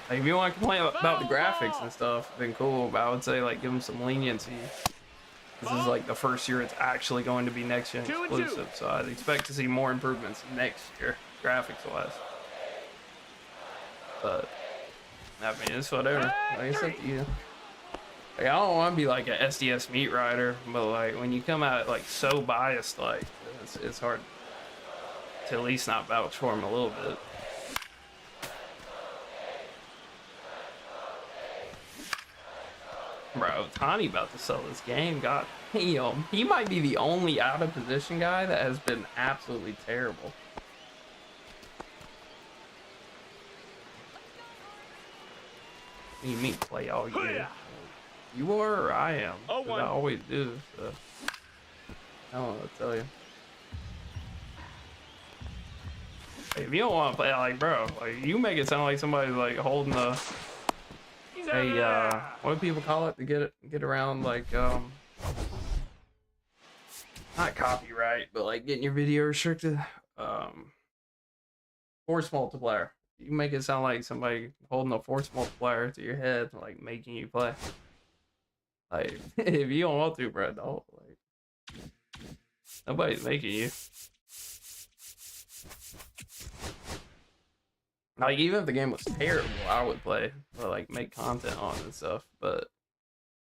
Like if you want to complain about the graphics and stuff, then cool. But I would say like give them some leniency. This is like the first year it's actually going to be next gen exclusive, so I'd expect to see more improvements next year, graphics wise. But I mean, it's whatever. Like it's up to you. Like I don't want to be like an SDS meat rider, but like when you come out like so biased, like it's hard to at least not vouch for him a little bit. Bro, Tani about to sell this game. God damn, he might be the only out of position guy that has been absolutely terrible. What do you mean play all year? You are or I am? I always do, so I don't know what to tell you. Like, if you don't want to play, like, bro, like you make it sound like somebody's like holding a what do people call it to get around like not copyright, but like getting your video restricted, force multiplier. You make it sound like somebody holding a force multiplier to your head, like making you play. Like if you don't want to, bro, don't. Like nobody's making you. Like even if the game was terrible, I would play or like make content on it and stuff. But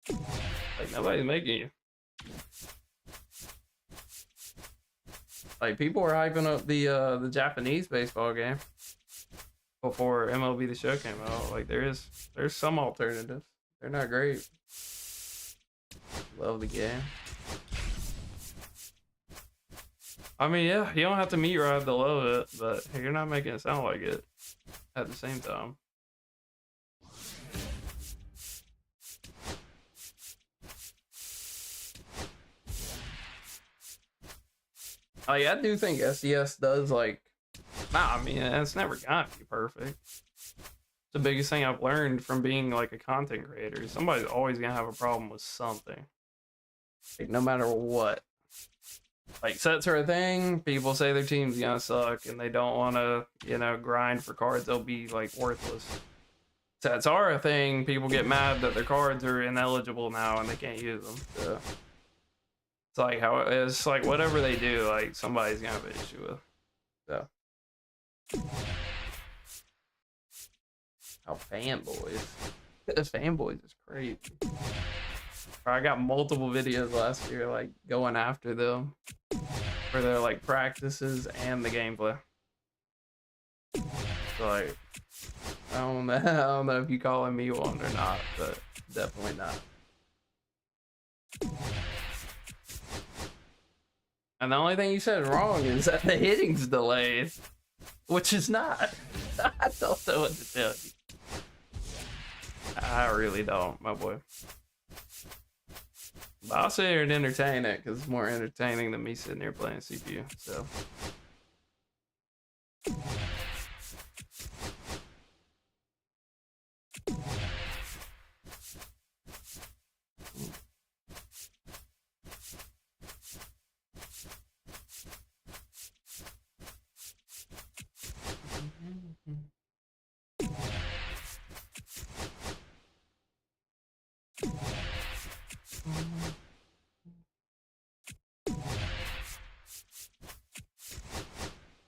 like nobody's making you. Like people were hyping up the Japanese baseball game before MLB The Show came out. Like there's some alternatives. They're not great. Love the game. I mean, yeah, you don't have to meat ride to love it, but you're not making it sound like it at the same time. Like, I do think SDS does, like, I mean, it's never gonna be perfect. The biggest thing I've learned from being, like, a content creator is somebody's always gonna have a problem with something. Like, no matter what. Like, sets are a thing, people say their team's gonna suck, and they don't wanna, you know, grind for cards, they'll be, like, worthless. Sets are a thing, people get mad that their cards are ineligible now and they can't use them, so. It's like how it's like whatever they do, like somebody's gonna have an issue with. So how fanboys. Fanboys is crazy. I got multiple videos last year like going after them for their like practices and the gameplay. So, like I don't know if you calling me one or not, but definitely not. And the only thing you said wrong is that the hitting's delayed, which is not. I don't know what to tell you. I really don't, my boy. But I'll sit here and entertain it because it's more entertaining than me sitting here playing CPU. So.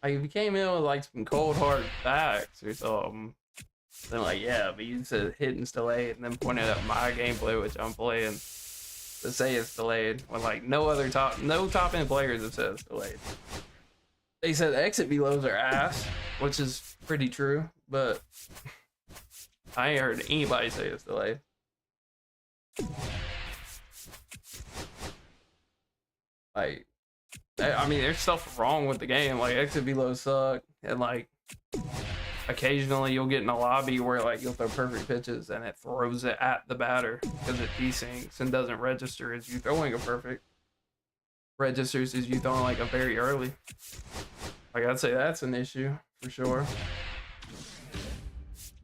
Like if you came in with like some cold hard facts or something, then like yeah, but you said hitting's delayed and then pointed out my gameplay which I'm playing to say it's delayed when like no top end players have said it's delayed. They said exit velos are ass, which is pretty true, but I ain't heard anybody say it's delayed. Like I mean, there's stuff wrong with the game. Like exit velos suck, and like occasionally you'll get in a lobby where like you'll throw perfect pitches and it throws it at the batter because it desyncs and doesn't register as you throwing a perfect. registers his youth on like a very early. Like I'd say that's an issue for sure.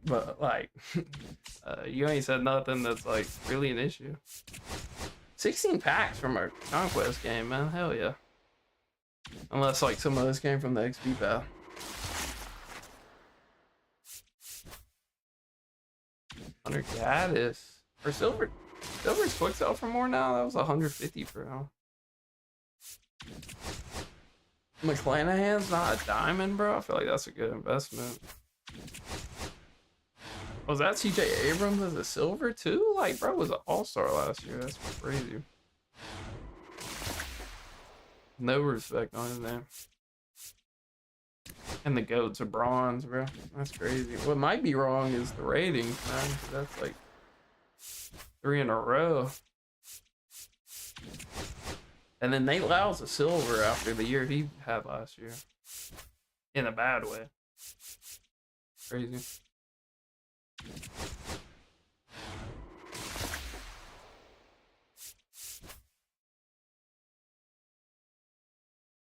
But like, you ain't said nothing that's like really an issue. 16 packs from our Conquest game, man. Hell yeah. Unless like some of this came from the XP path. Hunter Gaddis. For Silver. Silver's quick sell for more now? That was 150 for him. McClanahan's not a diamond, bro. I feel like that's a good investment. Was that CJ Abrams as a silver too? Like, bro was an all-star last year. That's crazy. No respect on his name. And the GOAT's a bronze, bro. That's crazy. What might be wrong is the ratings, man. That's like 3 in a row. And then Nate Lyle's a silver after the year he had last year. In a bad way. Crazy.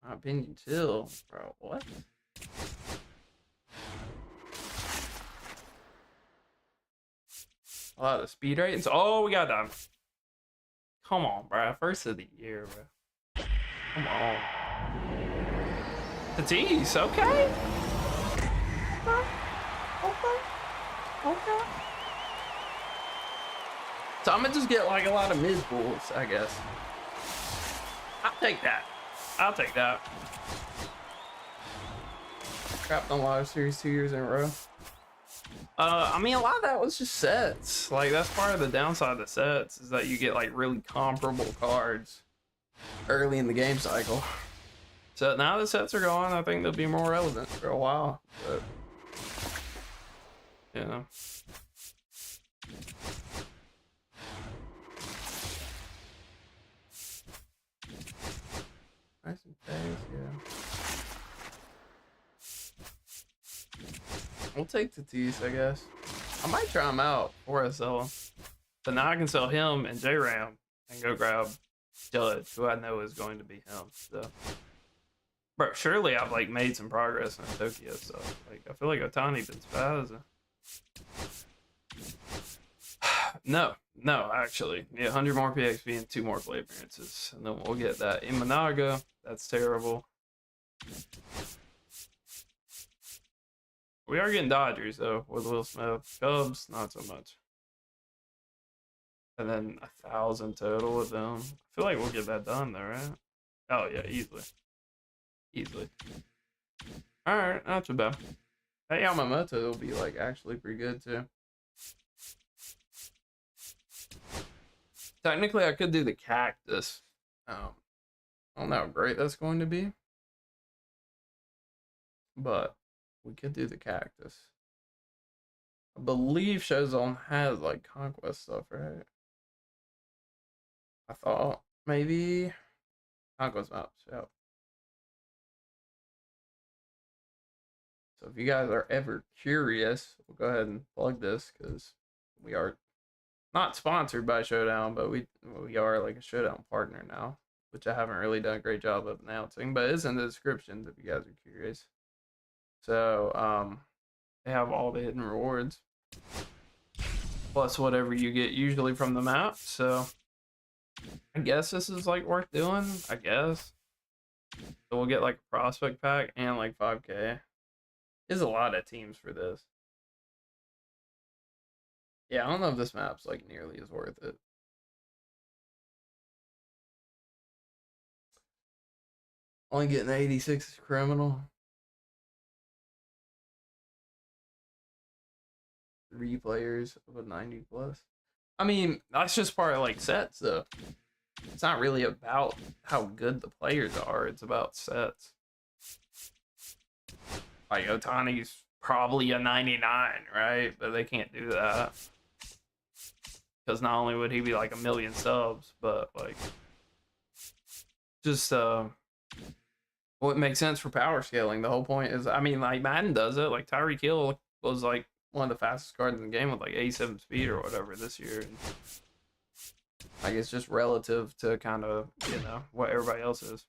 My opinion, chill, bro. What? A lot of speed ratings. Oh, we got done. Come on, bro. First of the year, bro. Come on. Tatis, okay. Okay. So I'm gonna just get like a lot of mid bulls, I guess. I'll take that. I'll take that. Trapped on Live Series 2 years in a row. I mean, a lot of that was just sets. Like, that's part of the downside of the sets, is that you get like really comparable cards early in the game cycle. So now the sets are gone, I think they'll be more relevant for a while. But, you know. Nice and fast, yeah. We'll take Tatis, I guess. I might try him out before I sell him. So now I can sell him and J-Ram and go grab Judge, who I know is going to be him. So, bro, surely I've like made some progress in Tokyo stuff. Like, I feel like Otani been spazzing. No, actually. Yeah, 100 more PXP and 2 more play appearances. And then we'll get that. Imanaga, that's terrible. We are getting Dodgers, though, with Will Smith. Cubs, not so much. And then 1,000 total with them. I feel like we'll get that done, though, right? Oh, yeah, easily. Easily. Alright, not too bad. That Yamamoto will be, like, actually pretty good, too. Technically, I could do the cactus. I don't know how great that's going to be. But we could do the cactus. I believe Showzone has like Conquest stuff, right? I thought maybe Conquest maps, yeah. So if you guys are ever curious, we'll go ahead and plug this because we are not sponsored by Showdown, but we are like a Showdown partner now, which I haven't really done a great job of announcing, but it's in the descriptions if you guys are curious. So they have all the hidden rewards plus whatever you get usually from the map. So I guess this is like worth doing, I guess. So we'll get like a prospect pack and like 5K. There's a lot of teams for this. Yeah, I don't know if this map's like nearly as worth it. Only getting 86 is criminal. 3 players of a 90 plus. I mean, that's just part of like sets though. It's not really about how good the players are, it's about sets. Like Otani's probably a 99, right? But they can't do that. Because not only would he be like 1 million subs, but like just what makes sense for power scaling. The whole point is, I mean, like Madden does it. Like Tyreek Hill was like one of the fastest cards in the game with like 87 speed or whatever this year. Like, it's just relative to kind of, what everybody else is.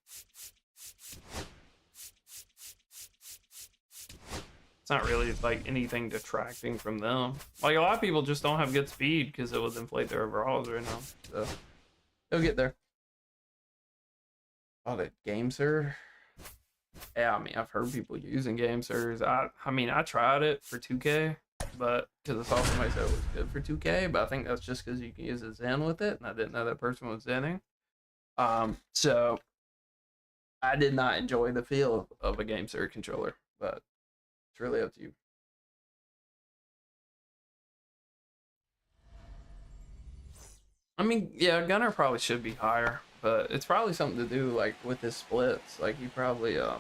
It's not really, like, anything detracting from them. Like, a lot of people just don't have good speed because it would inflate their overalls right now. So, they'll get there. Oh, that game, sir. Yeah, I mean, I've heard people using game servers. I mean, I tried it for 2K, but because I saw somebody said it was good for 2K, but I think that's just because you can use a Zen with it, and I didn't know that person was Zenning. So I did not enjoy the feel of a game server controller, but it's really up to you. I mean, yeah, Gunner probably should be higher, but it's probably something to do like with his splits. Like he probably hit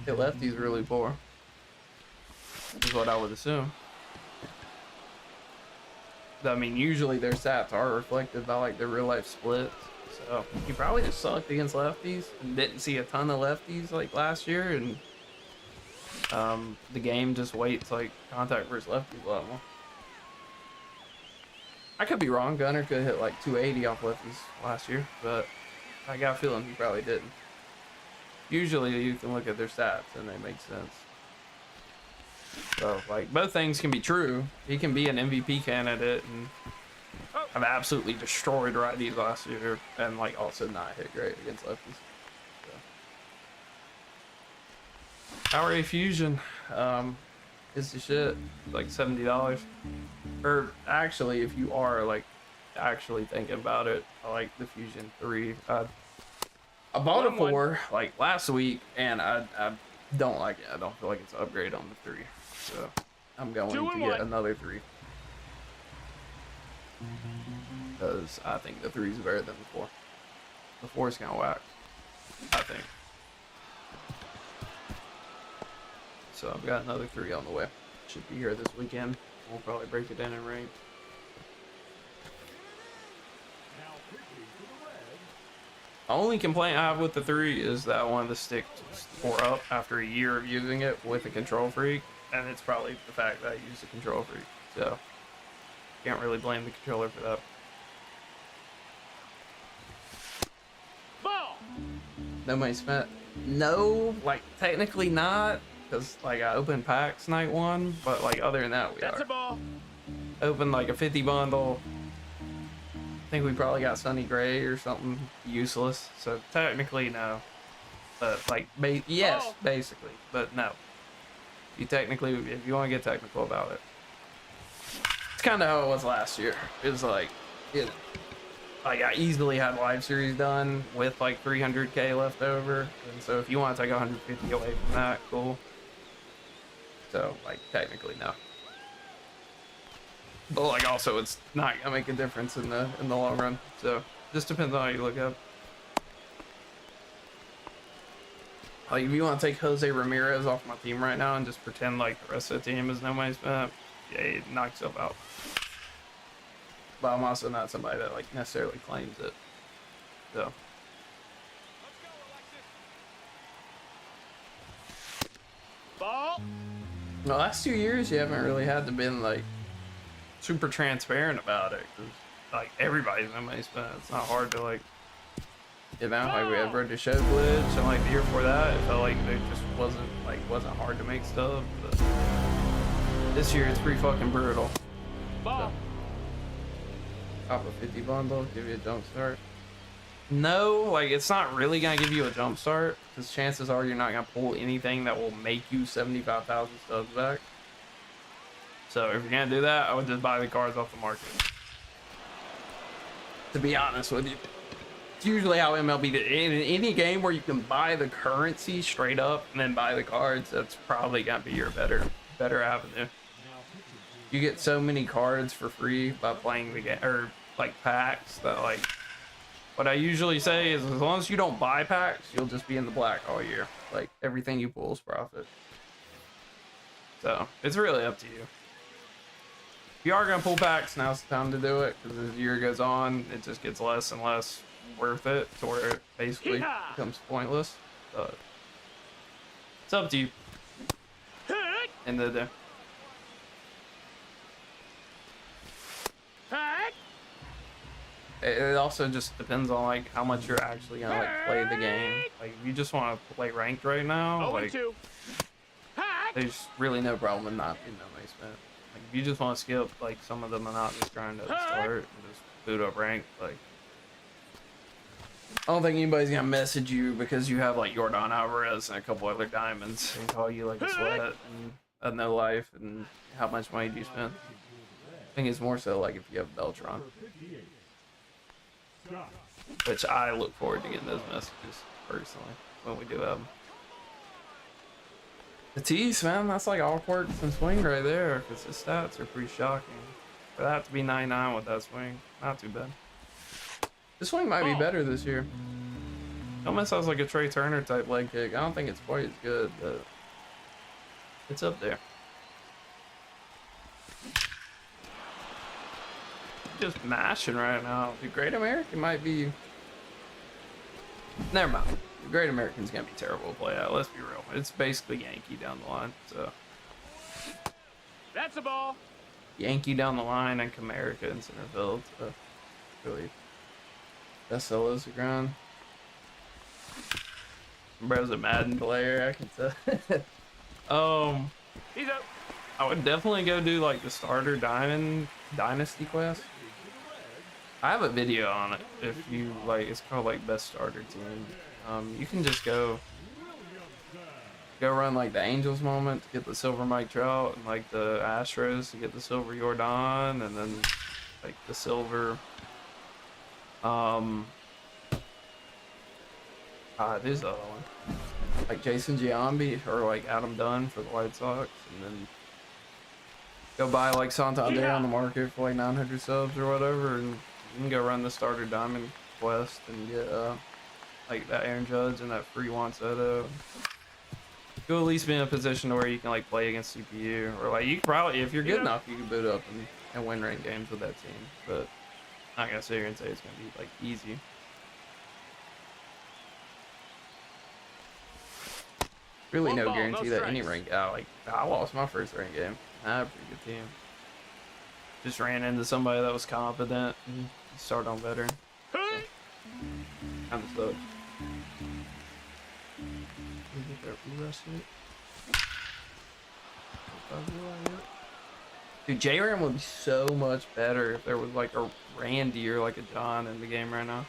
lefties really poor. Is what I would assume. I mean, usually their stats are reflected by like their real life splits. So he probably just sucked against lefties and didn't see a ton of lefties like last year, and the game just waits like contact versus lefties a lot more. I could be wrong. Gunner could hit like 280 off lefties last year, but I got a feeling he probably didn't. Usually you can look at their stats and they make sense. So like both things can be true. He can be an MVP candidate and have absolutely destroyed righties last year, and like also not hit great against lefties. Power Fusion is the shit. Like $70. Or actually, if you are like actually thinking about it, I like the Fusion 3. I bought it for like last week, and I don't like it. I don't feel like it's an upgrade on the 3, so I'm going to get another 3 because I think the 3 is better than the 4. The 4 is kind of whack, I think. So I've got another 3 on the way. Should be here this weekend. We'll probably break it in and rank. The only complaint I have with the 3 is that I wanted to stick 4 up after a year of using it with a control freak, and it's probably the fact that I used a control freak. So can't really blame the controller for that. Ball. No money spent. No, like technically not. Because like I opened packs night 1, but like other than that, That's a ball. Opened like a 50 bundle. I think we probably got Sunny Gray or something useless. So technically no, but like yes, basically, but no. You technically, if you want to get technical about it, it's kind of how it was last year. It was like, like I easily had live series done with like 300k left over, and so if you want to take 150 away from that, cool. So, like, technically, no. But, like, also, it's not gonna make a difference in the long run. So, just depends on how you look up. Like, if you want to take Jose Ramirez off my team right now and just pretend like the rest of the team is no money spent, yeah, you knock yourself out. But I'm also not somebody that, like, necessarily claims it. So. Ball. The last 2 years, you haven't really had to been like super transparent about it, because like everybody's no money spent. It's not hard to like, like we had Road to Show glitch, and like the year before that, it felt like there just wasn't hard to make stuff. But this year, it's pretty fucking brutal. So, top of 50 bundle, give you a jump start. No, like it's not really gonna give you a jump start, because chances are you're not gonna pull anything that will make you 75,000 stubs back. So if you're gonna do that, I would just buy the cards off the market. To be honest with you, it's usually how MLB did. In any game where you can buy the currency straight up and then buy the cards, that's probably gonna be your better avenue. You get so many cards for free by playing the game, or like packs, that like. What I usually say is, as long as you don't buy packs, you'll just be in the black all year. Like, everything you pull is profit. So, it's really up to you. If you are going to pull packs, now's the time to do it, because as the year goes on, it just gets less and less worth it, to where it basically becomes pointless. But it's up to you. And the Heck! it also just depends on like how much you're actually gonna like play the game. Like if you just want to play ranked right now, 0 like and 2. Heck! there's really no problem with not being no basement. Like if you just want to skip like some of the monotonous grind at the start and just boot up ranked, like I don't think anybody's gonna message you because you have like Jordan Alvarez and a couple other diamonds and call you like a sweat and a no life and how much money do you spend. I think it's more so like if you have Beltron. Which I look forward to getting those messages personally when we do have them. The tees, man, that's like all quirks and swing right there because the stats are pretty shocking. For that to be 99 with that swing, not too bad. This swing might be better this year. It almost has like a Trey Turner type leg kick. I don't think it's quite as good, but it's up there. Just mashing right now. The Great American might be. Never mind. The Great American's gonna be terrible to play at. Let's be real. It's basically Yankee down the line. So That's a ball. Yankee down the line and Comerica in center field. So really, best solos to ground. Bro's a Madden player. I can tell. He's up. I would definitely go do like the starter diamond dynasty quest. I have a video on it if you like. It's called like best starter team. You can just go run like the Angels moment to get the silver Mike Trout and like the Astros to get the silver Jordan and then like the silver there's the other one. Like Jason Giambi or like Adam Dunn for the White Sox and then go buy like Santander on the market for like 900 subs or whatever and you can go run the starter diamond quest and get like that Aaron Judge and that free Juan Soto. You'll at least be in a position where you can like play against CPU or like you can probably if you're good enough you can boot up and win ranked games with that team. But I'm not gonna sit here and say it's gonna be like easy. Really no guarantee that any rank out. Like I lost my first ranked game. I had a pretty good team. Just ran into somebody that was competent and started on veteran. So, kind of sucks. Dude, J-Ram would be so much better if there was like a Randy or like a John in the game right now.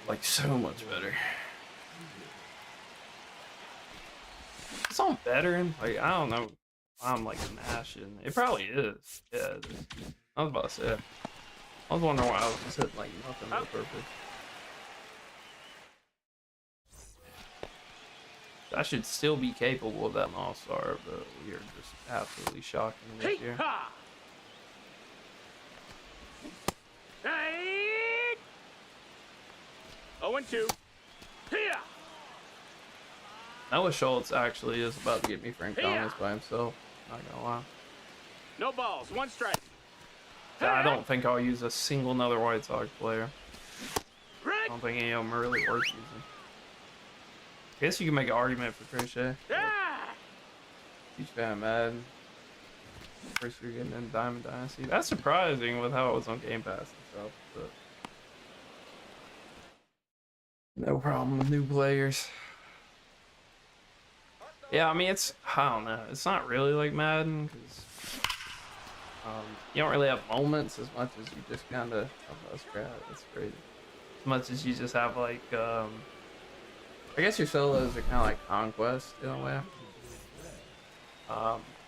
Like so much better. It's on veteran. Like I don't know. I'm like mashing. It probably is. Yeah, it is. I was about to say. I was wondering why I was just hitting like nothing on purpose. I should still be capable of that All-Star, but we are just absolutely shocking this year. Hey! 0 and 2. Here. Noah Schultz actually is about to get me Frank Thomas by himself. Not gonna lie. No balls. 1 strike. I don't think I'll use a single another White Sox player. I don't think any of them are really worth using. I guess you can make an argument for Crochet. Huge fan of Madden. First you're getting in Diamond Dynasty. That's surprising with how it was on Game Pass and stuff, but no problem with new players. Yeah, I mean I don't know. It's not really like Madden because you don't really have moments as much as you just kind of. Oh, that's crap. That's crazy. As much as you just have like. I guess your solos are kind of like Conquest in a way.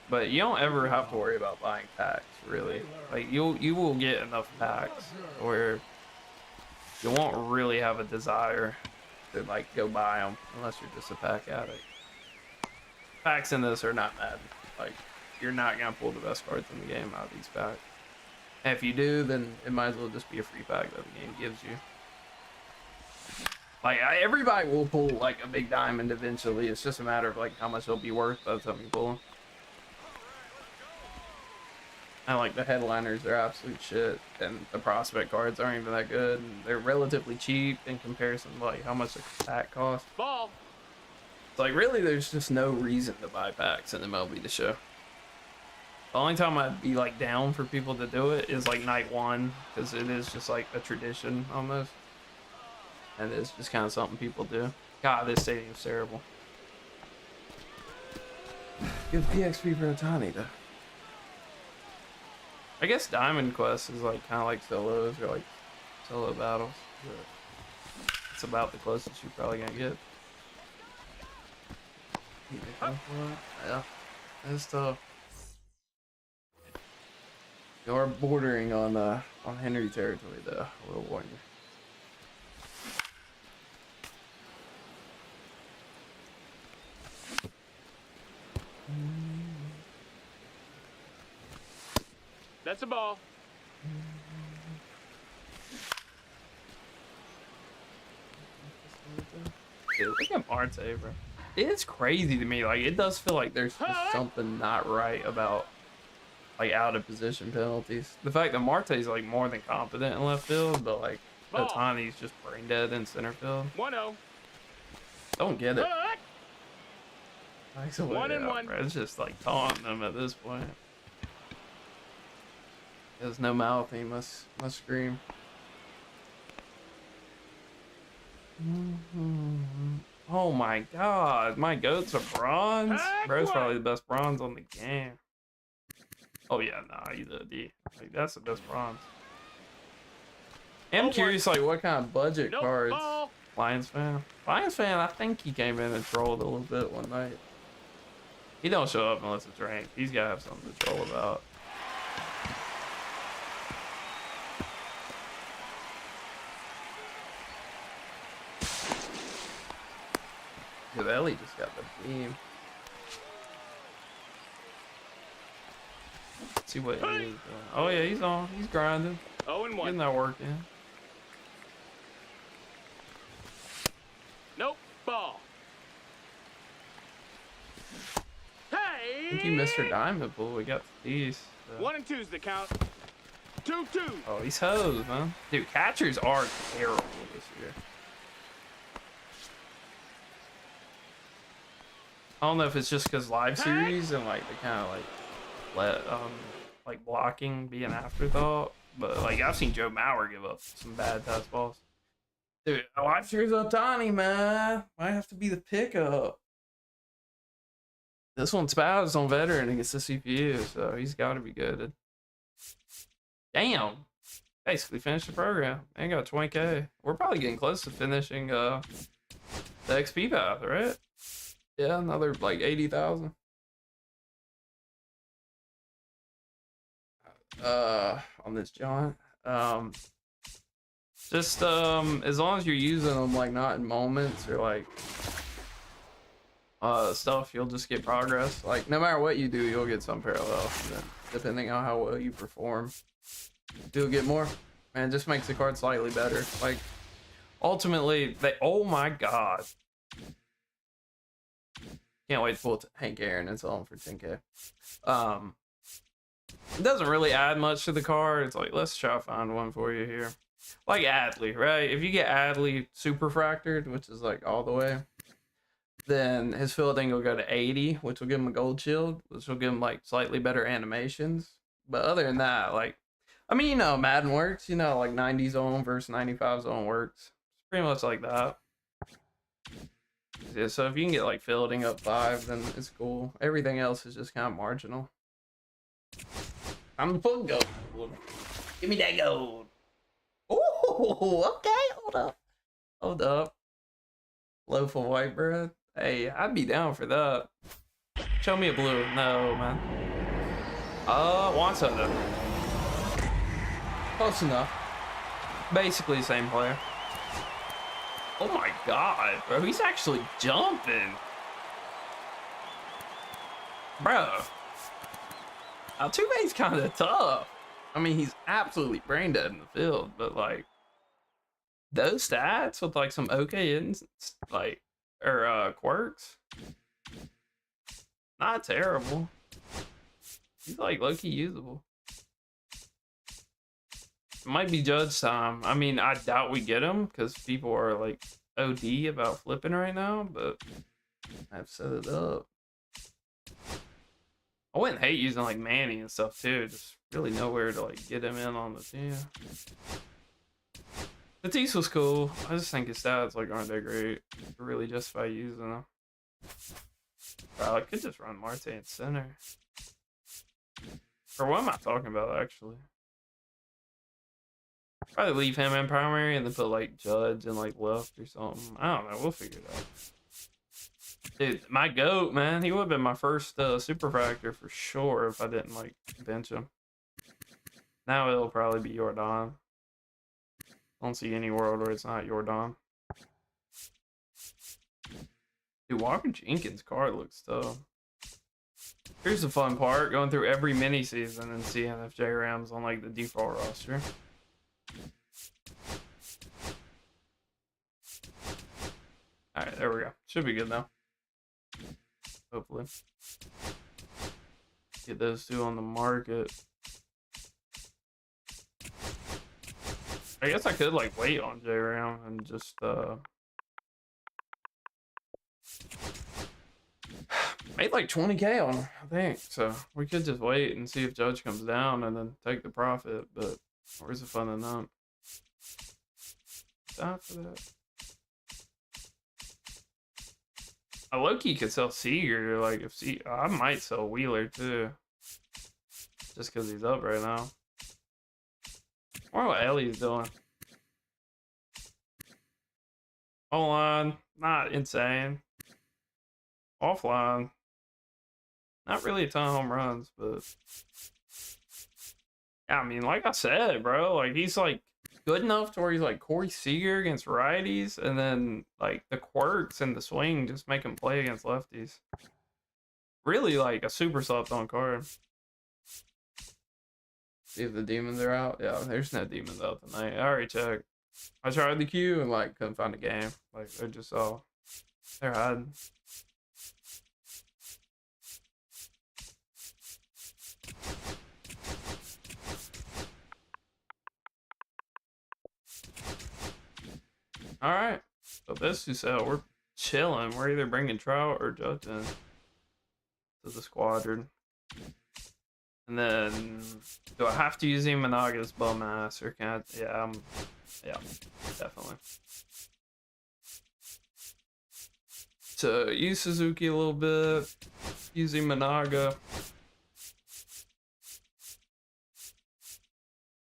But you don't ever have to worry about buying packs, really. Like you will get enough packs where you won't really have a desire to like go buy them unless you're just a pack addict. Packs in this are not Madden. Like you're not gonna pull the best cards in the game out of these packs. And if you do, then it might as well just be a free pack that the game gives you. Like everybody will pull like a big diamond eventually. It's just a matter of like how much it'll be worth by the time you pull them. And like the headliners are absolute shit, and the prospect cards aren't even that good. And they're relatively cheap in comparison to like how much a pack costs. Ball. Like, really, there's just no reason to buy packs in MLB The Show. The only time I'd be, like, down for people to do it is, like, night one, because it is just, like, a tradition, almost. And it's just kind of something people do. God, this stadium's terrible. Good PXP for Otani, though. I guess Diamond Quest is, like, kind of like solos, or, like, solo battles. But it's about the closest you're probably gonna get. Yeah, it's tough. You're bordering on Henry territory, though. I will warn you. That's a ball. Dude, look at Marte, bro. It's crazy to me. Like, it does feel like there's just something not right about, like, out of position penalties. The fact that Marte's, like, more than competent in left field, but, like, Otani's just brain dead in center field. 1-0. Don't get it. Hook. 1-1. Bro. It's just, like, taunting them at this point. He has no mouth, he must scream. Oh my god, my goat's a bronze? Bro's probably the best bronze on the game. Oh yeah, nah, he's a D. Like, that's the best bronze. I'm curious, like, what kind of budget cards Lions fan, I think he came in and trolled a little bit one night. He don't show up unless it's ranked. He's gotta have something to troll about. Because Ellie just got the beam. Let's see what he is doing. Oh yeah, he's on. He's grinding. 0-1. Getting that work in. Nope. Ball. Hey! I think you missed her diamond pool. We got these. 1 and 2's the count. 2-2. Oh, he's hosed, man. Dude, catchers are terrible this year. I don't know if it's just because live series and, like, they kind of, like, let like blocking be an afterthought, but, like, I've seen Joe Mauer give up some bad touch balls. Dude, live series Otani, man, might have to be the pickup. This one's Spaz on veteran against the CPU, so he's got to be good. Damn, basically finished the program and got 20K. We're probably getting close to finishing the XP path, right? Yeah, another like 80,000. On this John. Just as long as you're using them like not in moments or like stuff, you'll just get progress. Like no matter what you do, you'll get some parallel. Depending on how well you perform, you'll get more. And it just makes the card slightly better. Like ultimately, oh my god. Can't wait to pull Hank Aaron and sell him for 10K. It doesn't really add much to the card. It's like, let's try to find one for you here. Like Adley, right? If you get Adley super fractured, which is like all the way, then his fielding will go to 80, which will give him a gold shield, which will give him like slightly better animations. But other than that, like, I mean, you know, Madden works, you know, like 90 zone versus 95 zone works. It's pretty much like that. Yeah, so if you can get like fielding up 5, then it's cool. Everything else is just kind of marginal. I'm the full gold. Give me that gold. Oh, okay. Hold up. Loaf of white bread. Hey, I'd be down for that. Show me a blue. No, man. Want soda. Close enough. Basically the same player. Oh my god, bro, he's actually jumping. Bro. Altuve's kind of tough. I mean, he's absolutely brain dead in the field, but like, those stats with like some okay like, or quirks, not terrible. He's like low-key usable. Might be judge time. I mean, I doubt we get him because people are like OD about flipping right now, but I've set it up. I wouldn't hate using like Manny and stuff too. Just really nowhere to like get him in on the team. Batiste was cool. I just think his stats like aren't that great to really justify using them. Bro, I could just run Marte in center. Or what am I talking about actually? Probably leave him in primary and then put like Judge and like left or something. I don't know. We'll figure it out. Dude, my GOAT, man. He would have been my first super factor for sure if I didn't like bench him. Now it'll probably be Jordan. Don't see any world where it's not Jordan. Dude, Walker Jenkins' card looks tough. Here's the fun part, going through every mini season and seeing if J Ram's on like the default roster. Alright, there we go. Should be good now. Hopefully. Get those two on the market. I guess I could like wait on J Ram and just made like 20K on him, I think. So we could just wait and see if Judge comes down and then take the profit, but where's the fun in that? Time for that. I low-key could sell Seager, like if I might sell Wheeler too. Just because he's up right now. I wonder what Ellie's doing. Online, not insane. Offline, not really a ton of home runs, but yeah, I mean, like I said, bro, like he's like good enough to where he's like Corey Seager against righties, and then like the quirks and the swing just make him play against lefties. Really like a super slept on card. See if the demons are out. Yeah, there's no demons out tonight. I already checked. I tried the queue and like couldn't find a game. Like they're just all they're hiding. All right, so this who said we're chilling. We're either bringing Trout or Judge in to the squadron. And then, do I have to use Imanaga's bum ass or can I? Yeah, yeah, definitely. So use Suzuki a little bit. Use Imanaga.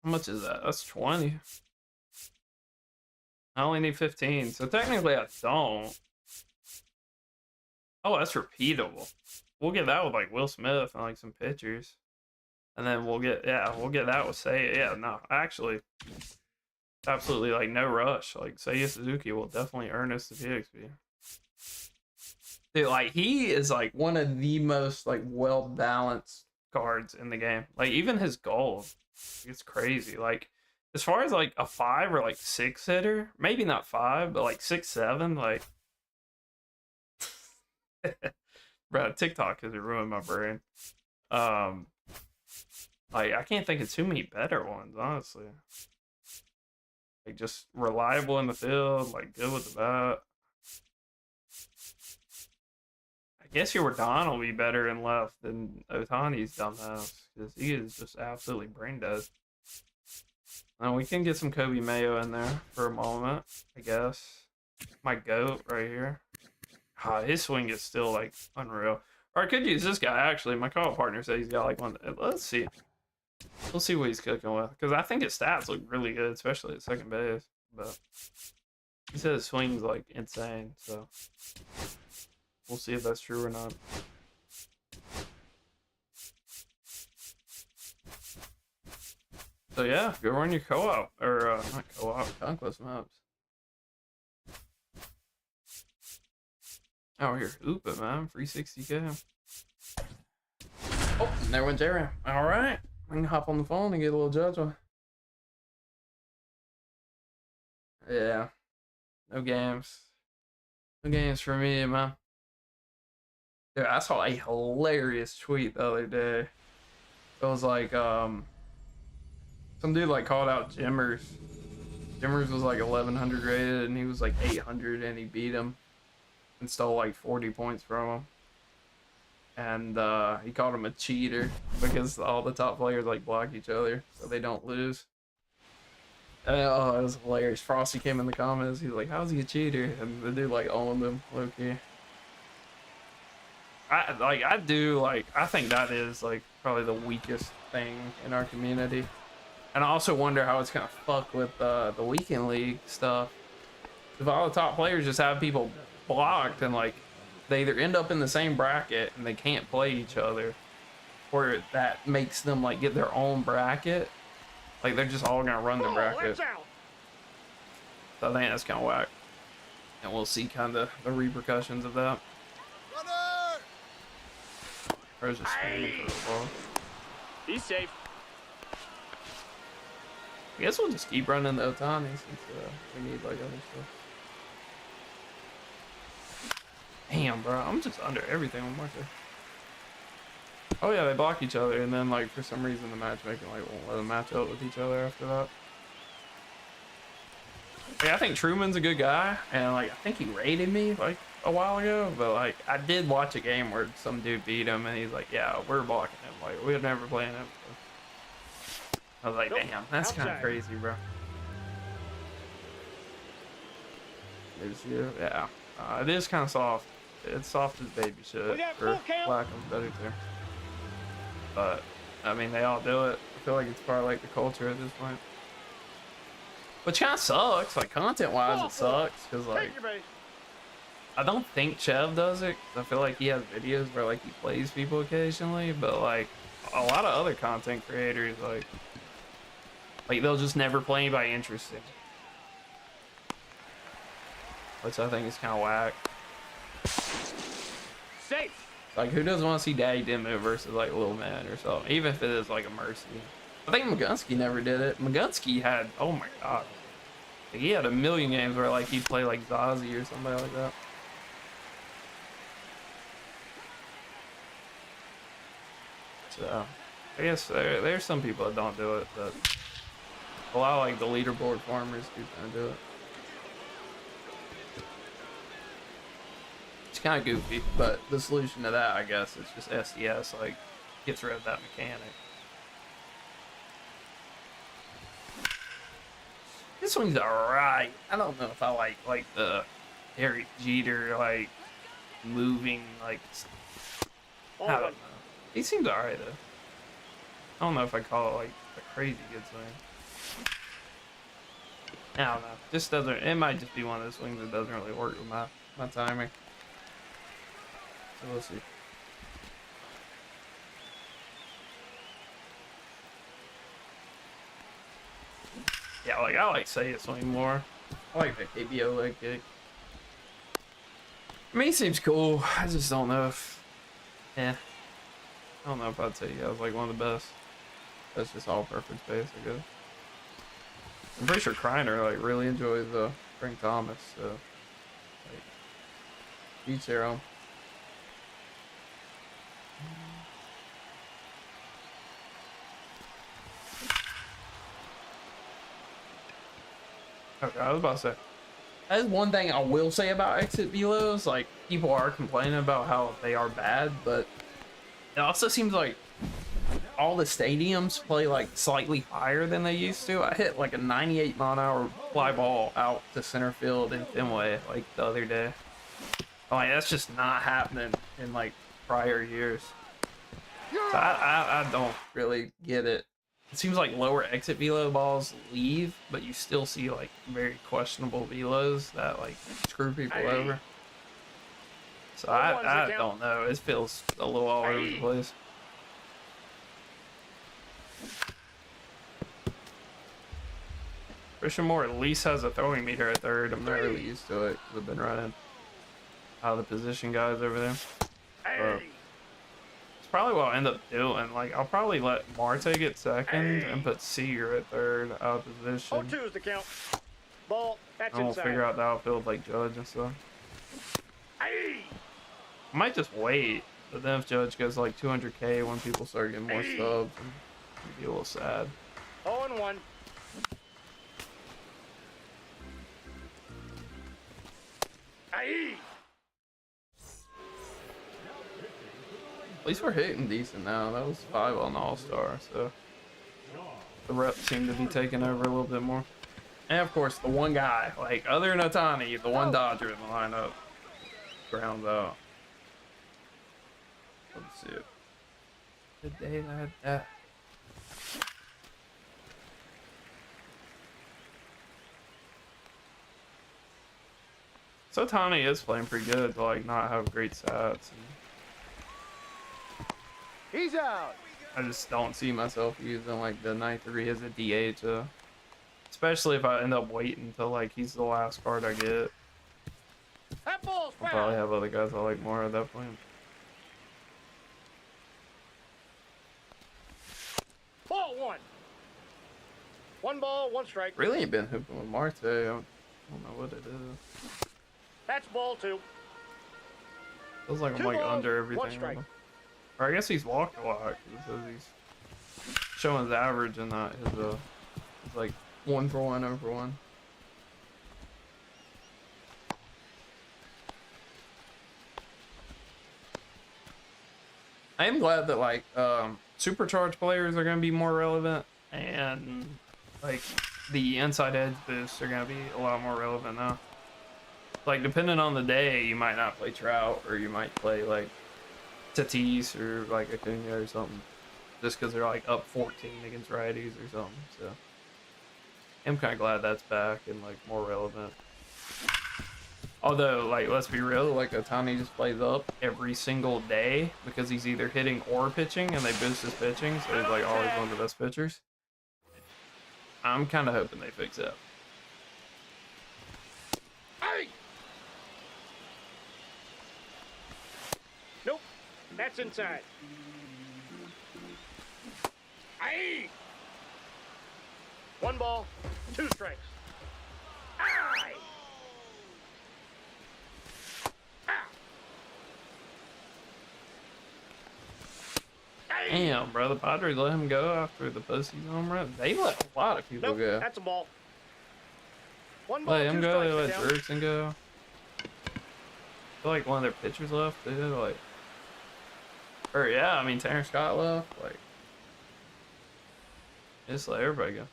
How much is that? That's 20. I only need 15, so technically I don't. Oh, that's repeatable. We'll get that with like Will Smith and like some pitchers. And then we'll get that with Say. Yeah, no, actually, absolutely like no rush. Like Seiya Suzuki will definitely earn us the PXP. Dude, like he is like one of the most like well balanced cards in the game. Like even his gold, it's crazy. Like as far as like a 5 or like 6 hitter, maybe not 5, but like 6, 7, like. Bro, TikTok has ruined my brain. Like I can't think of too many better ones, honestly. Like just reliable in the field, like good with the bat. I guess your Don will be better in left than Otani's dumbass because he is just absolutely brain dead. And we can get some Kobe Mayo in there for a moment, I guess. My GOAT right here. His swing is still like unreal. Or I could use this guy actually. My call partner said he's got like one. Let's see. We'll see what he's cooking with because I think his stats look really good, especially at second base. But he said his swing's like insane, so we'll see if that's true or not. So yeah, go run your co-op or not co-op, Conquest maps. Oh, here, Oopa, man, free 60K. Oh, and there went J-Ram. All right, I can hop on the phone and get a little Judge on. Yeah, no games. No games for me, man. Dude, I saw a hilarious tweet the other day. It was like, some dude like called out Jimmers. Jimmers was like 1100 rated and he was like 800 and he beat him. and stole like 40 points from him. And he called him a cheater because all the top players like block each other so they don't lose. Oh, it was hilarious. Frosty came in the comments. He's like, "How's he a cheater?" And the dude like owned him, low key. I think that is like probably the weakest thing in our community. And I also wonder how it's gonna fuck with the weekend league stuff. If all the top players just have people blocked and like they either end up in the same bracket and they can't play each other, or that makes them like get their own bracket. Like they're just all gonna run the bracket. So I think that's kind of whack, and we'll see kind of the repercussions of that. Or is just spamming for the ball. He's safe. I guess we'll just keep running the Otani since we need like other stuff. Damn, bro, I'm just under everything on Martha. Oh yeah, they block each other, and then like for some reason the matchmaking like won't let them match up with each other after that. Yeah, I think Truman's a good guy, and like I think he rated me like a while ago, but like I did watch a game where some dude beat him, and he's like, "Yeah, we're blocking him. Like we're never playing him." I was like, "Damn, that's kind of crazy, bro." There's you, yeah. It is kind of soft. It's soft as baby shit, for lack of better term. But I mean, they all do it. I feel like it's part of like the culture at this point. Which kind of sucks, like content-wise, it sucks because like I don't think Chev does it. Cause I feel like he has videos where like he plays people occasionally, but like a lot of other content creators like they'll just never play anybody interesting, which I think is kind of whack. Safe. Like who doesn't want to see Daddy Demo versus like Lil Man or something, even if it is like a Mercy. I think Magunsky never did it. Magunsky had, oh my god, like, he had a million games where like he'd play like Zazie or somebody like that. So I guess there's some people that don't do it, but a lot of like the leaderboard farmers do kind of do it. It's kind of goofy, but the solution to that, I guess, is just SDS, like gets rid of that mechanic. This one's alright. I don't know if I like the Derek Jeter like moving like. I don't know. He seems alright though. I don't know if I call it like a crazy good swing. I don't know. Just doesn't. It might just be one of those swings that doesn't really work with my timing. So we'll see. Yeah, like I like say it swing more. I like the KBO leg kick. I mean, he seems cool. I just don't know if. Yeah. I don't know if I'd say he has like one of the best. That's just all preference based, I guess. I'm pretty sure Kreiner like really enjoys Frank Thomas, so like each their own. Okay, I was about to say. That's one thing I will say about exit velos. Like people are complaining about how they are bad, but it also seems like all the stadiums play like slightly higher than they used to. I hit like a 98-mile-an-hour fly ball out to center field in Fenway like the other day. Like that's just not happening in like prior years. So I don't really get it. It seems like lower exit velo balls leave, but you still see like very questionable velos that like screw people over. So I don't know. It feels a little all over the place. Christian Moore at least has a throwing meter at third. I'm not really used to it because I've been running out of the position guys over there. It's probably what I'll end up doing. Like I'll probably let Marte get second and put Seager at third out of position. 0-2 is the count. Ball. That's I won't inside. figure out the outfield like Judge and stuff. I might just wait, but then if Judge goes like 200K when people start getting more subs, it'd be a little sad. 0-1. least we're hitting decent now. That was 5 on the All-Star, so the reps seem to be taking over a little bit more. And of course, the one guy, like other than Otani, the one Dodger in the lineup, grounds out. Let's see it. The day that that. So Otani is playing pretty good to like not have great stats. He's out. I just don't see myself using like the 9-3 as a DH, especially if I end up waiting until like he's the last card I get. That ball's I'll probably have other guys I like more at that point. Ball 1. 1 ball, 1 strike. Really ain't been hooping with Marte. I don't know what it is. That's ball 2. Feels like I'm 2 like balls, under 1 everything. strike. Or I guess he's walked a lot because it says he's showing his average and not his like 1 for 1 over 1. I am glad that like supercharged players are gonna be more relevant, and like the inside edge boosts are gonna be a lot more relevant now. Like depending on the day, you might not play Trout, or you might play like Tatis or like Acuna or something, just because they're like up 14 against righties or something. So I'm kind of glad that's back and like more relevant. Although, like, let's be real, like Otani just plays up every single day because he's either hitting or pitching, and they boost his pitching, so he's like always one of the best pitchers. I'm kind of hoping they fix that. Hey! Nope. That's inside. Aye! 1 ball, 2 strikes. Aye! Damn, bro, the Padres let him go after the postseason home run. They let a lot of people Nope, go. that's a ball. 1 ball, Let 2 him go, they strikes. let Jurickson go. I feel like one of their pitchers left, too. Like, or yeah, I mean, Tanner Scott left. Like, just let everybody go.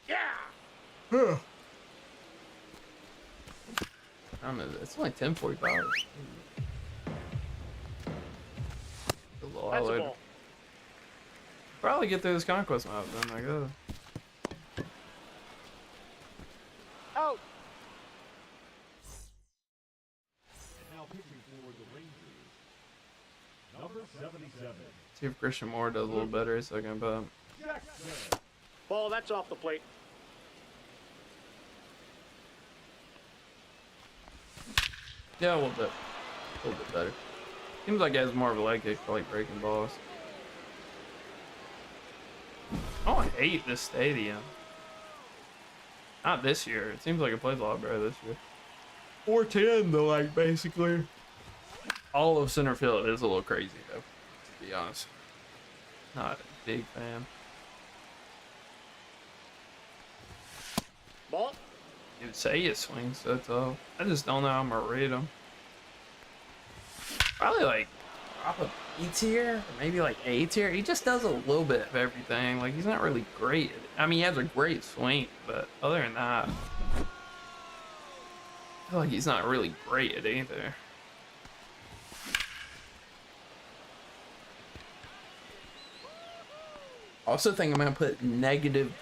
Yeah! I don't know, it's only 10:45. That's a ball. Probably get through this Conquest map then, I guess. Out! Now pitching for the Rangers, number 77. See if Christian Moore does a little better second, but Jackson. Ball, that's off the plate. yeah, a little bit better. Seems like he has more of a leg kick for like breaking balls. Oh, I hate this stadium. Not this year. It seems like it plays a lot better this year. 410 though, like basically. All of center field is a little crazy though, to be honest. Not a big fan. Ball. You'd say it swings so tough. I just don't know how I'm gonna rate him. Probably like drop a B tier, or maybe like A tier. He just does a little bit of everything. Like he's not really great at it. I mean, he has a great swing, but other than that, I feel like he's not really great at either. I also think I'm gonna put negative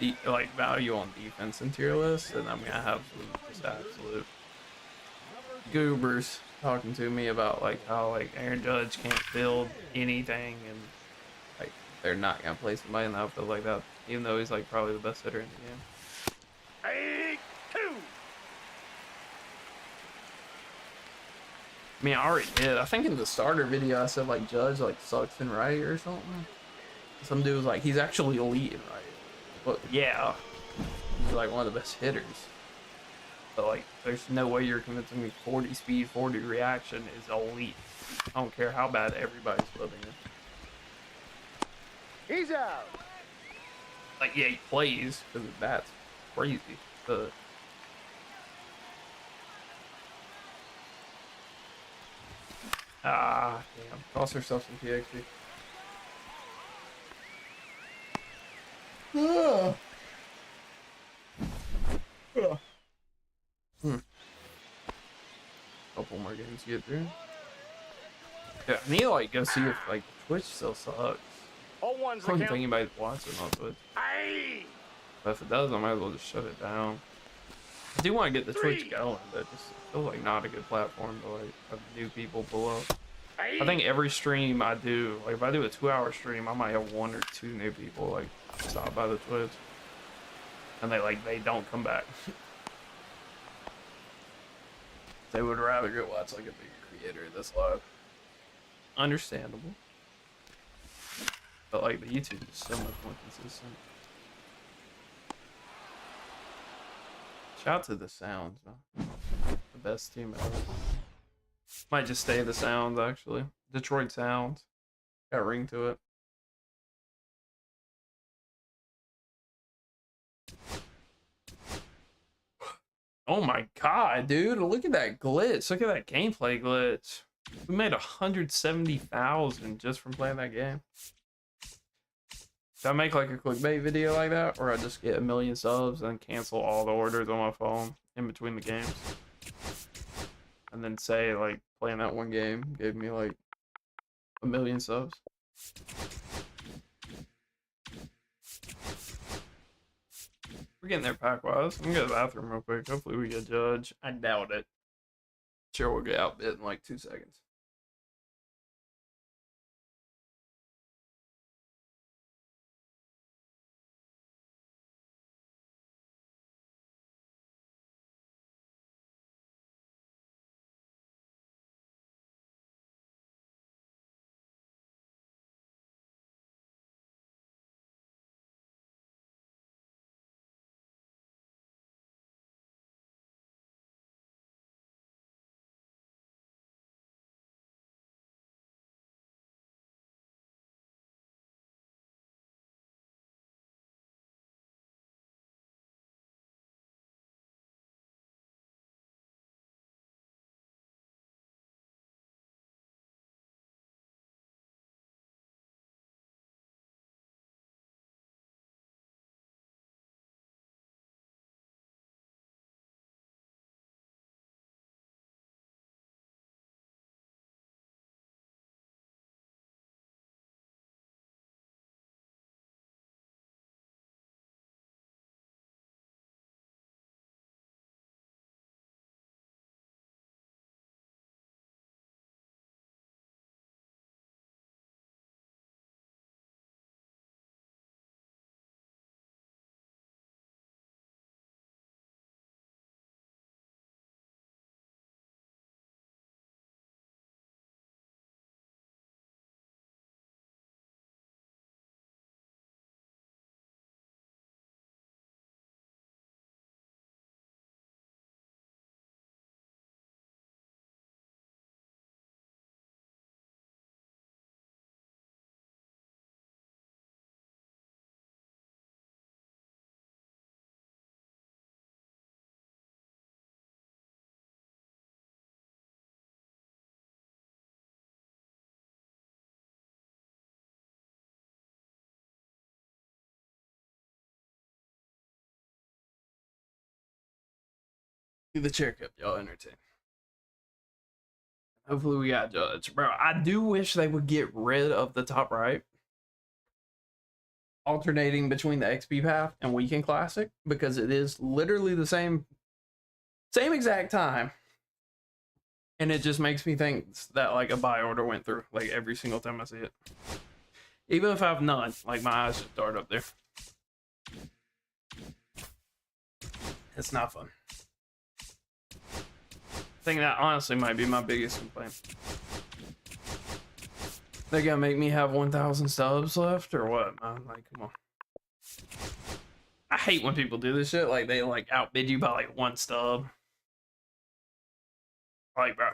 value on defense into your list, and I'm gonna have some just absolute goobers talking to me about like how like Aaron Judge can't build anything, and like they're not gonna play somebody in the outfield like that, even though he's like probably the best hitter in the game. 2. I mean, I already did. I think in the starter video I said like Judge like sucks in right or something. Some dude was like, he's actually elite in right. But yeah, he's like one of the best hitters. But like, there's no way you're convincing me 40 speed, 40 reaction is elite. I don't care how bad everybody's living it. He's out. Like, yeah, he plays because his bat's crazy. But Ah, damn. Cost herself some TXP. Ah. Ah. Couple more games to get through. Yeah, I need to like go see if like Twitch still sucks. All ones I the don't count. think anybody watching on Twitch. Aye. But if it does, I might as well just shut it down. I do want to get the Twitch Three. going, but just feels like not a good platform to like have new people pull up. Aye. I think every stream I do, like if I do a 2-hour stream, I might have 1 or 2 new people like stop by the Twitch, and they don't come back. They would rather go watch like a bigger creator this live. Understandable, but like the YouTube is so much more consistent. Shout out to the Sounds, man. The best team ever. Might just stay the Sounds, actually. Detroit Sounds. Got a ring to it. Oh my god, dude. Look at that glitch. Look at that gameplay glitch. We made 170,000 just from playing that game. Should I make like a clickbait video like that? Or I just get 1 million subs and cancel all the orders on my phone in between the games? And then say like playing that one game gave me like 1 million subs. We're getting there pack-wise. I'm gonna go to the bathroom real quick. Hopefully we get Judge. I doubt it. Sure, we'll get outbid in like 2 seconds. Do the chair cup, y'all entertain. Hopefully we got Judge. Bro, I do wish they would get rid of the top right. Alternating between the XP path and Weekend Classic, because it is literally the same exact time. And it just makes me think that like a buy order went through like every single time I see it. Even if I have none, like my eyes just dart up there. It's not fun. I think that honestly might be my biggest complaint. They're gonna make me have 1,000 subs left or what, man? Like, come on. I hate when people do this shit. Like, they like outbid you by like 1 stub. Like, bro,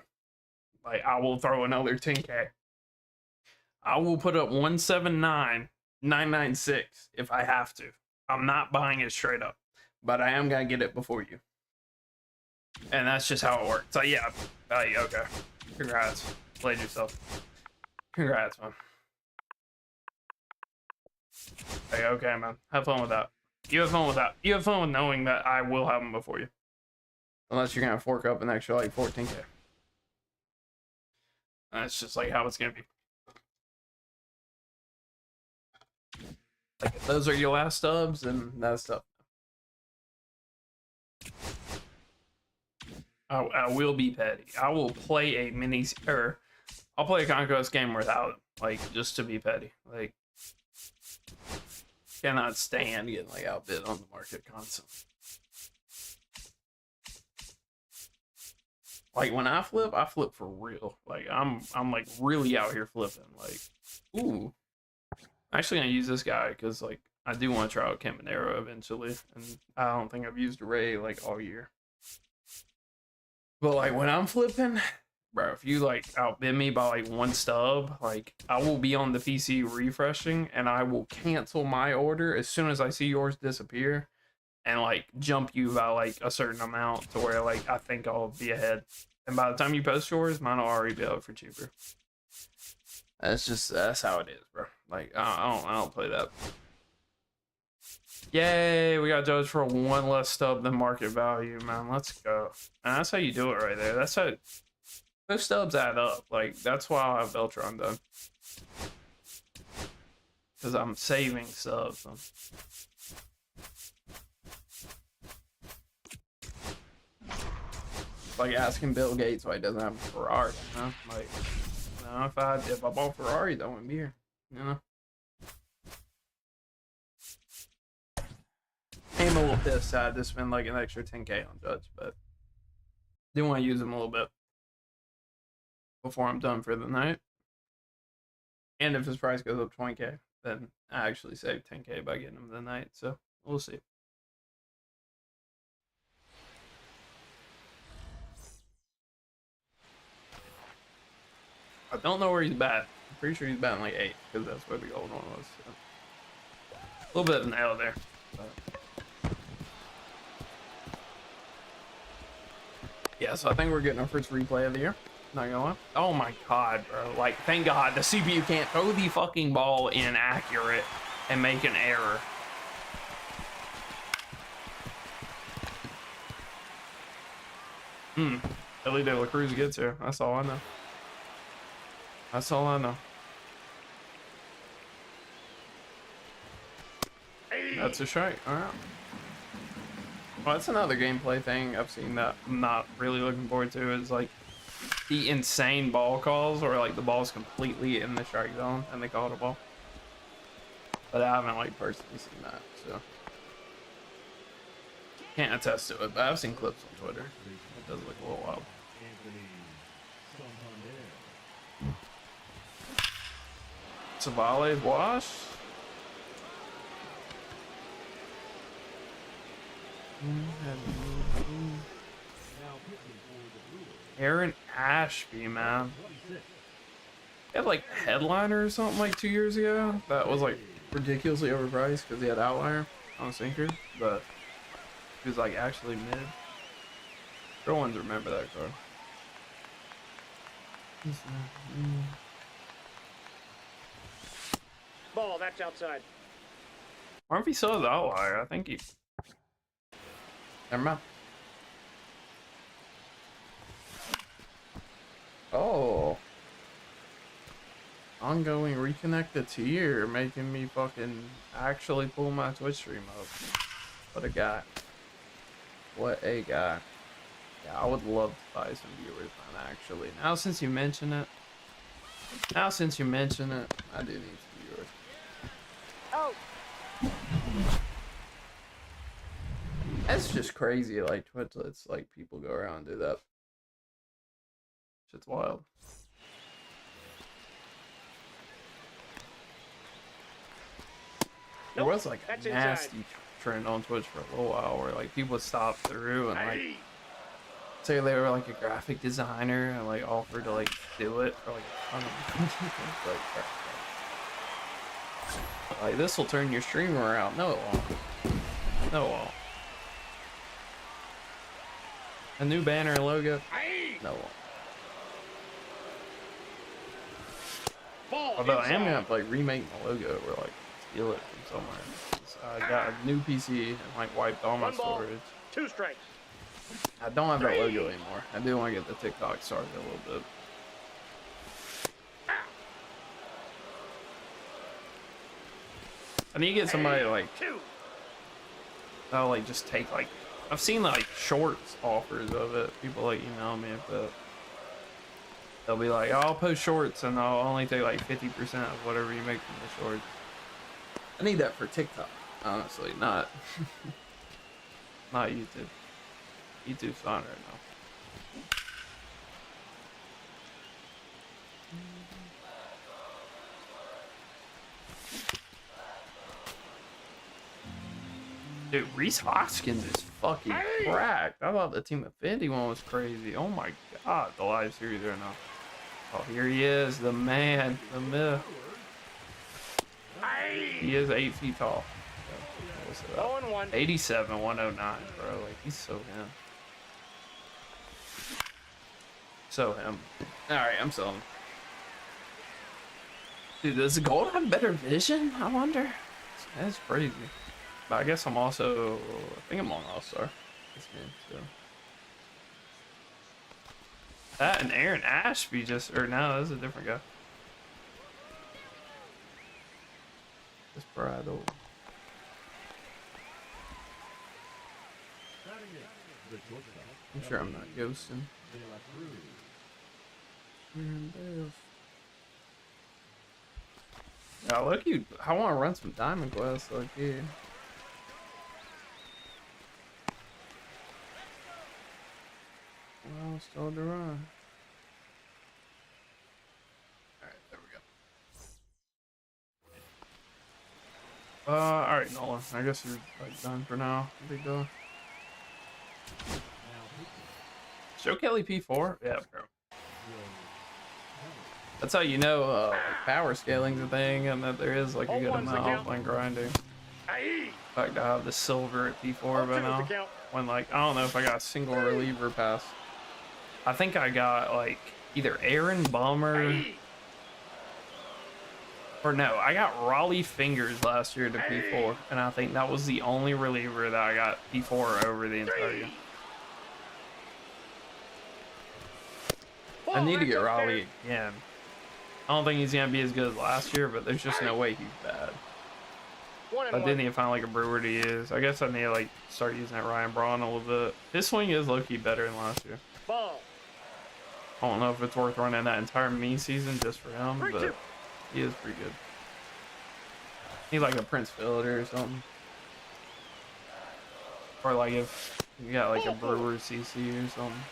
like I will throw another 10K. I will put up 179,996 if I have to. I'm not buying it straight up, but I am gonna get it before you. And that's just how it works. So yeah, okay, congrats. played yourself. Congrats, man. Hey, okay, man. Have fun with that. You have fun with that. You have fun with knowing that I will have them before you. Unless you're gonna fork up an extra like 14K. That's just like how it's gonna be. Like if those are your last stubs, and that's stuff. I will be petty. I will play a mini, or I'll play a Conquest game without it, like just to be petty. Like, cannot stand getting like outbid on the market constantly. Like when I flip for real. Like I'm like really out here flipping. Like, ooh, I'm actually gonna use this guy because like I do want to try out Caminero eventually, and I don't think I've used Ray like all year. But like when I'm flipping, bro, if you like outbid me by like one stub, like I will be on the PC refreshing and I will cancel my order as soon as I see yours disappear and like jump you by like a certain amount to where like I think I'll be ahead. And by the time you post yours, mine will already be out for cheaper. That's how it is, bro. Like I don't play that. Yay, we got judged for one less stub than market value, man. Let's go. And that's how you do it right there. That's how those stubs add up. Like, that's why I have Beltron done. Because I'm saving subs. Like asking Bill Gates why he doesn't have a Ferrari, you know? Like, you know, if I bought Ferraris, I wouldn't be here, you know? I'm a little pissed I had to spend like an extra 10K on Judge, but do want to use him a little bit before I'm done for the night. And if his price goes up 20K, then I actually save 10K by getting him the night. So we'll see. I don't know where he's batting. I'm pretty sure he's batting like 8 because that's where the gold one was. So. A little bit of an L there. But. Yeah, so I think we're getting our first replay of the year. Not gonna lie. Oh my god, bro. Like, thank god the CPU can't throw the fucking ball inaccurate and make an error. Ellie De La Cruz gets here. That's all I know. That's all I know. That's a strike. Alright. Well, that's another gameplay thing I've seen that I'm not really looking forward to is like the insane ball calls where like the ball's completely in the strike zone and they call it a ball. But I haven't like personally seen that, so can't attest to it. But I've seen clips on Twitter. It does look a little wild. Savale's wash. Aaron Ashby, man. He had like headliner or something like 2 years ago. That was like ridiculously overpriced because he had outlier on sinker, but he was like actually mid. No one's remember that card. Ball, that's outside. Or if he still has outlier, I think he. Never mind. Oh. Ongoing reconnected tier, making me fucking actually pull my Twitch stream up. What a guy. What a guy. Yeah, I would love to buy some viewers, man, actually. Now since you mention it. I do need some viewers. Oh. That's just crazy, like Twitch lets like people go around and do that. Shit's wild. There was like a nasty trend on Twitch for a little while where like people would stop through and like say they were like a graphic designer and like offered to like do it for like a ton of money. Like this will turn your stream around. No, it won't. No, it won't. A new banner and logo. No, it won't. Ball Although I am gonna inside. have to like remake my logo or like steal it from somewhere. 'Cause I got a new PC and like wiped all my 1 ball, storage. 2 strikes. I don't have that logo 3. anymore. I do want to get the TikTok started a little bit. I need to get somebody like 2. that'll like just take like I've seen like shorts offers of it. People like email me if they'll be like, oh, I'll post shorts and I'll only take like 50% of whatever you make from the shorts. I need that for TikTok, honestly, not not YouTube. YouTube's on right now. Dude, Reese Hoskins is fucking cracked. I thought the Team Affinity one was crazy. Oh my god, the live series right now. Oh, here he is, the man, the myth. He is 8 feet tall. So, what's it up? 1. 87, 109, bro. Like, he's so him. So him. Alright, I'm selling. Dude, does the gold have better vision? I wonder. That's crazy. But I guess I'm also, I think I'm on All-Star. This game, so. That and Aaron Ashby just, or no, that's a different guy. Desperado. I'm sure I'm not ghosting. Yeah, look, I want to run some Diamond Quest, like, yeah. Well, still to run. Alright, there we go. Alright, Nolan. I guess you're like done for now. Big dog. Joe Kelly P4? Yeah, bro. That's how you know like power scaling's a thing and that there is like a good amount when grinding. In fact, I have the silver at P4 by now. When like, I don't know if I got a single reliever pass. I think I got like either Aaron Bummer or no, I got Raleigh Fingers last year to P4, and I think that was the only reliever that I got P4 over the entire year. I need to get Raleigh again. I don't think he's gonna be as good as last year, but there's just no way he's bad. I did need to find like a brewer to use. I guess I need to like start using that Ryan Braun a little bit. His swing is low-key better than last year. I don't know if it's worth running that entire me season just for him, but he is pretty good. He's like a Prince Fielder or something. Or like if you got like a Brewer CC or something.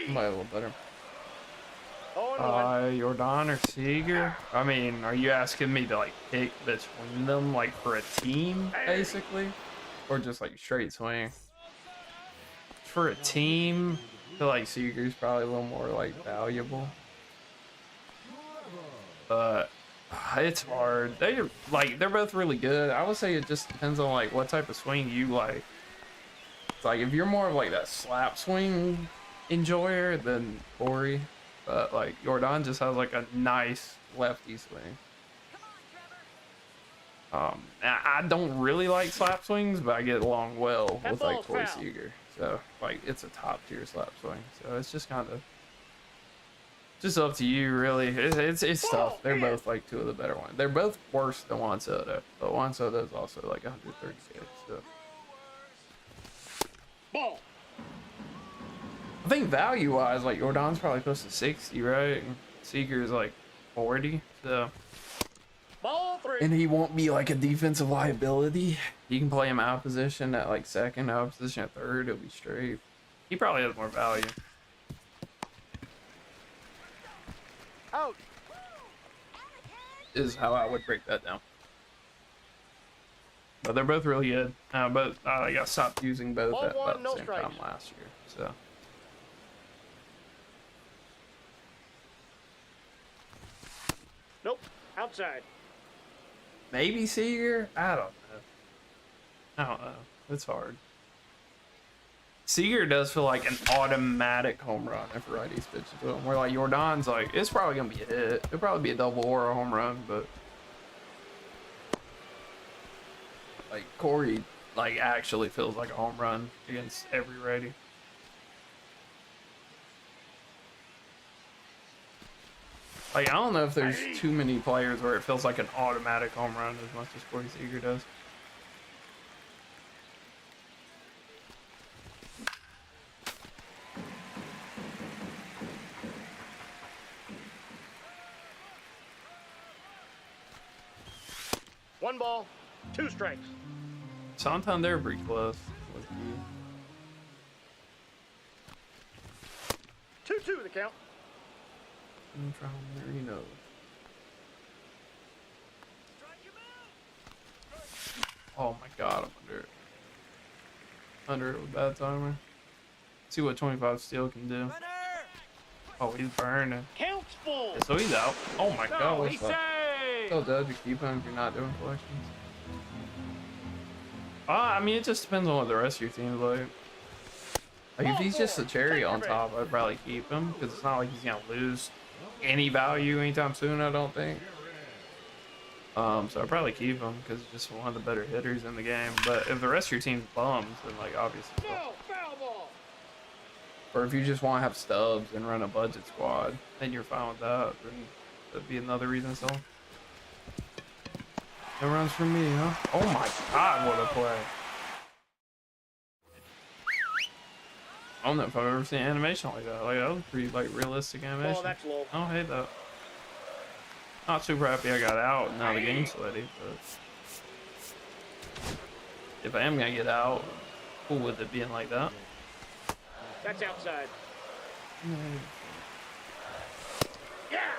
Might a little better. Jordan or Seager? I mean, are you asking me to like pick between them like for a team basically? Or just like straight swing? For a team, I feel like Seager's probably a little more like valuable. But it's hard. They're both really good. I would say it just depends on like what type of swing you like. It's like if you're more of like that slap swing enjoyer than Corey. But like Jordan just has like a nice lefty swing. I don't really like slap swings, but I get along well with like Corey Seager. So like it's a top tier slap swing. So it's just kind of just up to you, really. It's tough. They're both like two of the better ones. They're both worse than Juan Soto, but Juan Soto is also like 130K. So Ball. I think value-wise, like Jordan's probably close to 60, right? Seager's like 40, so. Ball 3. And he won't be like a defensive liability. You can play him out of position at like second, out of position at third. It'll be straight. He probably has more value. Out. Is how I would break that down. But they're both really good. But I got stopped using both at about the same time last year. So. Nope. Outside. Maybe Seager? I don't know. It's hard. Seager does feel like an automatic home run if righties pitch to him. Where like Jordan's like, it's probably gonna be a hit. It'll probably be a double or a home run, but like Corey like actually feels like a home run against every righty. Like I don't know if there's too many players where it feels like an automatic home run as much as Corey Seager does. One ball, 2 strikes. Santander pretty close. 2-2 the count. Marino. Oh my god, I'm under it. Under it with bad timer. See what 25 steel can do. Oh, he's burning. Counts full. Yeah, so he's out. Oh my god, No, what's he up? saved. Tell Dud to keep him if you're not doing collections. I mean, it just depends on what the rest of your team's like. Like, if he's just a cherry on top, I'd probably keep him, because it's not like he's gonna lose any value anytime soon, I don't think. So I'd probably keep him, because he's just one of the better hitters in the game. But if the rest of your team's bums, then, like, obviously... No, foul ball. Or if you just want to have stubs and run a budget squad, then you're fine with that. Then that'd be another reason to sell him. No runs for me, huh? Oh my god, what a play. I don't know if I've ever seen animation like that. Like, that was pretty, like, realistic animation. Oh, that's low. I don't hate that. Not super happy I got out and now the game's sweaty, but... if I am gonna get out, cool with it being like that. That's outside. Yeah.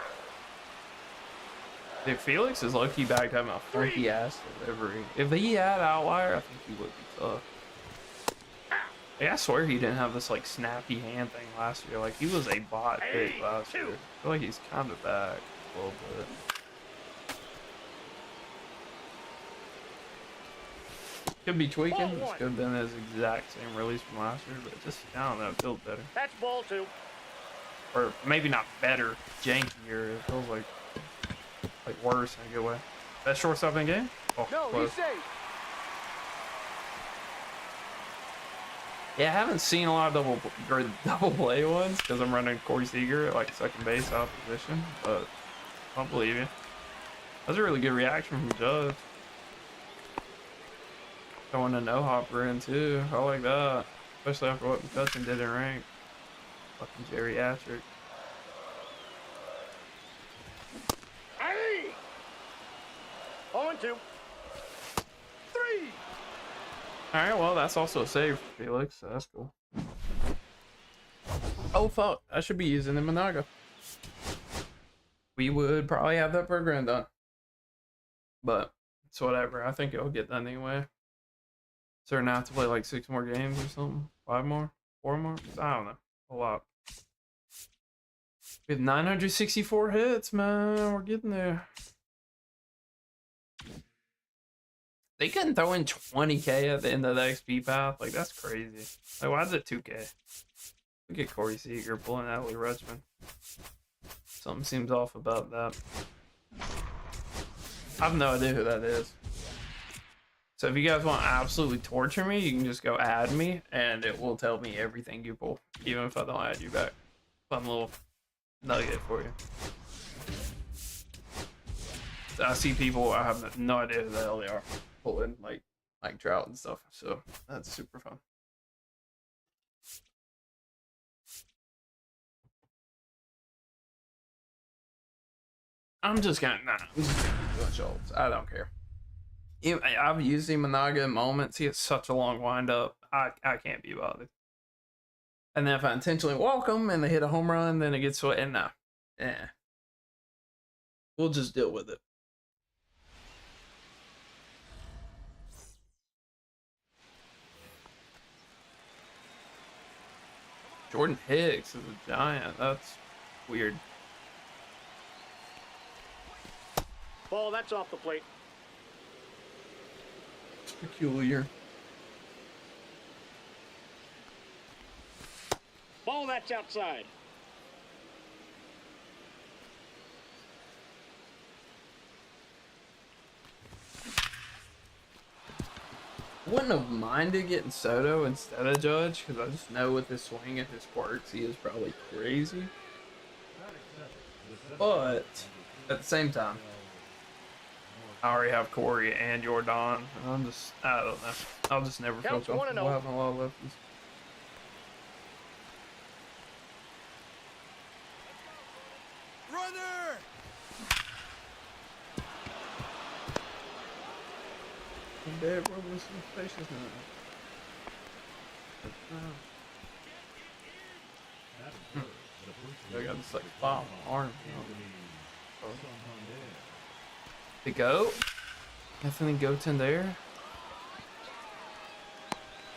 Dude, Felix is low-key back to having a funky ass delivery. If he had Outlier, I think he would be tough. Like, I swear he didn't have this like snappy hand thing last year. Like he was a bot pick last year. I feel like he's kind of back a little bit. Could be tweaking. This could have been his exact same release from last year, but just I don't know, it feels better. That's ball 2. Or maybe not better, jankier. It feels like worse in a good way. Best shortstop in the game? Oh, No, close. he's safe. Yeah, I haven't seen a lot of double play ones because I'm running Corey Seager at like second base out of position, but I don't believe you. That's a really good reaction from Judge. Throwing a no-hopper in too. I like that. Especially after what McCutcheon did in rank. Fucking geriatric. Hey! 0-2. 3. Alright, well, that's also a save for Felix, so that's cool. Oh, fuck. I should be using the Monaga. We would probably have that program done. But it's whatever. I think it'll get done anyway. So now have to play like 6 more games or something? 5 more? 4 more? I don't know. A lot. We have 964 hits, man. We're getting there. They couldn't throw in 20K at the end of the XP path. Like, that's crazy. Like, why is it 2K? Look at Corey Seager pulling Adley Rutschman. Something seems off about that. I have no idea who that is. So if you guys want to absolutely torture me, you can just go add me, and it will tell me everything you pull, even if I don't add you back. Fun little nugget for you. So I see people, I have no idea who the hell they are, pulling like Mike Trout and stuff, so that's super fun. I'm just gonna do Schultz. I don't care. I've used him Monaga in moments. He has such a long windup. I can't be bothered. And then if I intentionally walk him and they hit a home run, then it gets sweat. And nah, we'll just deal with it. Jordan Hicks is a giant. That's weird. Ball, that's off the plate. It's peculiar. Ball that's outside. Wouldn't have minded getting Soto instead of Judge because I just know with his swing and his quirks, he is probably crazy. But at the same time, I already have Corey and Jordan. And I don't know. I'll just never feel Counts 1-0. comfortable having a lot of lefties. Runner! I'm dead, bro. This face is not. I got this like bomb arm. The goat? Definitely goat in there.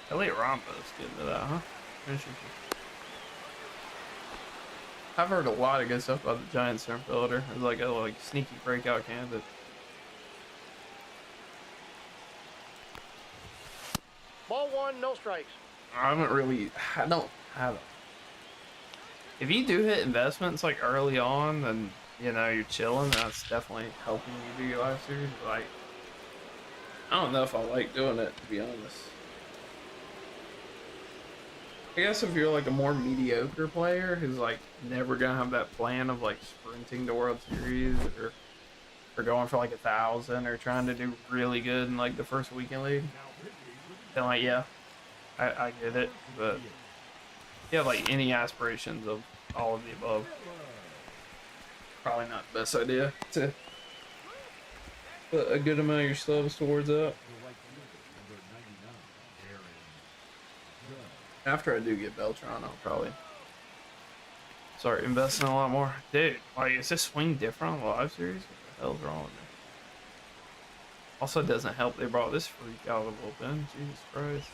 Elliot Rambo's getting to that, huh? Interesting. I've heard a lot of good stuff about the Giants center fielder. It's like a sneaky breakout candidate. Ball 1, no strikes. I don't have it. If you do hit investments like early on, then you know you're chilling. That's definitely helping you do your life series. Like, I don't know if I like doing it, to be honest. I guess if you're like a more mediocre player who's like never gonna have that plan of like sprinting to World Series or going for like 1,000 or trying to do really good in like the first weekend league, then like yeah, I get it. But if you have like any aspirations of all of the above, probably not the best idea to put a good amount of your subs towards that. After I do get Beltron, I'll probably start investing a lot more. Dude, like, is this swing different on the live series? What the hell's wrong with me? Also, it doesn't help they brought this freak out of the bullpen. Jesus Christ.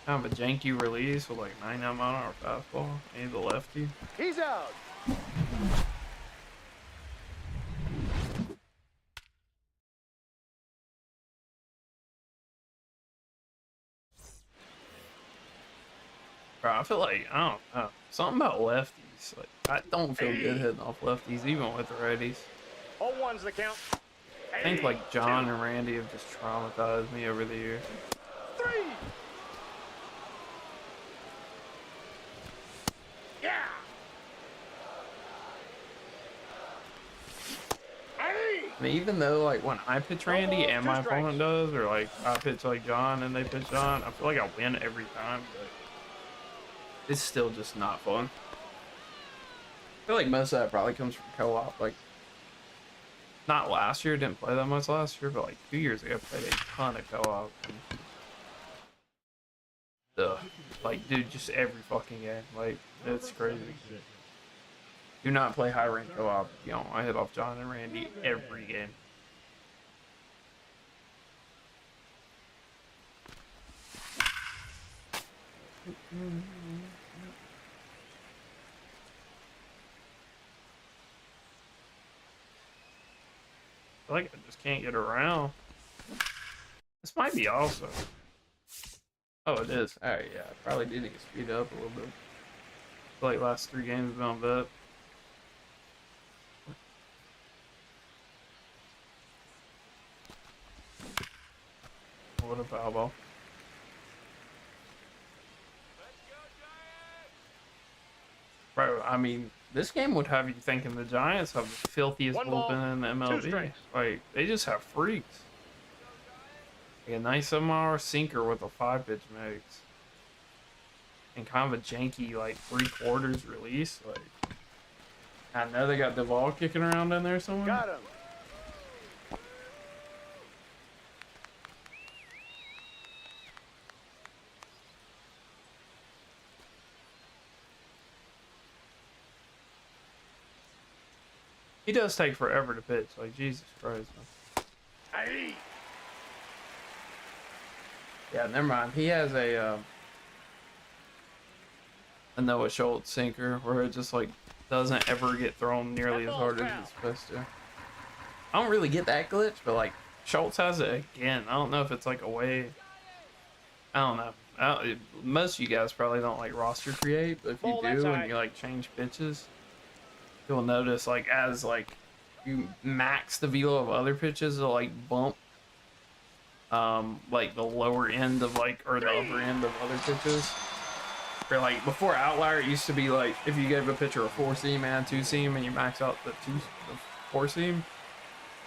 Kind of a janky release with like 99-mile-an-hour fastball. Maybe the lefty. He's out. Bro, I feel like, I don't know, something about lefties. Like, I don't feel good hitting off lefties, even with the righties. 0-1's the count. I think like John and Randy have just traumatized me over the years. 3. Yeah. I mean, even though like when I pitch Randy and my opponent does, or like I pitch like John and they pitch John, I feel like I win every time, but it's still just not fun. I feel like most of that probably comes from co-op. Like, not last year, didn't play that much last year, but like 2 years ago, I played a ton of co-op. Like, dude, just every fucking game. Like, it's crazy. Do not play high rank co-op. You know, I hit off John and Randy every game. I feel like I just can't get around. This might be also. Oh, it is. Alright, yeah. I probably did need to speed up a little bit. I feel like last 3 games have been on vet. What a foul ball. Bro, I mean, this game would have you thinking the Giants have the filthiest bullpen in the MLB. Like, they just have freaks. Like a nice 7-hour sinker with a 5-pitch mix. And kind of a janky, like, 3/4 release. Like, I know they got Duvall kicking around in there somewhere. Got him. He does take forever to pitch. Like, Jesus Christ. Hey. Yeah, never mind. He has a Noah Schultz sinker where it just like doesn't ever get thrown nearly as hard as it's supposed to. I don't really get that glitch, but like Schultz has it again. I don't know if it's like a way. I don't know. Most of you guys probably don't like roster create, but if you Ball, that's do and alright. you like change pitches, you'll notice like as like you max the velo of other pitches, it'll like bump like the lower end of like or the upper end of other pitches. For like before outlier, it used to be like if you gave a pitcher a 4-seam and 2-seam and you max out the 4-seam,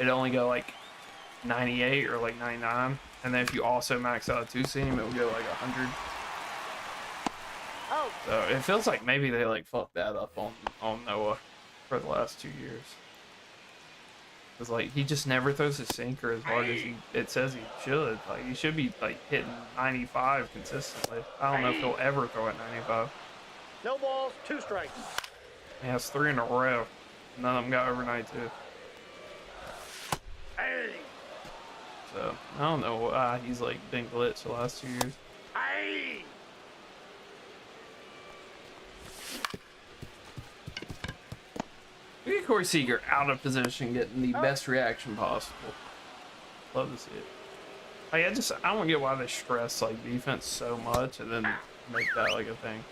it'd only go like 98 or like 99, and then if you also max out a 2-seam, it would go like 100. Out. So it feels like maybe they like fucked that up on Noah for the last 2 years. Cause like he just never throws his sinker as hard as it says he should. Like he should be like hitting 95 consistently. I don't know if he'll ever throw at 95. No balls, 2 strikes. He has 3 in a row. None of them got over 92. Hey. So I don't know why he's like been glitched the last 2 years. Hey. Look at Corey Seager out of position, getting the best reaction possible. Love to see it. Like I don't get why they stress like defense so much and then make that like a thing.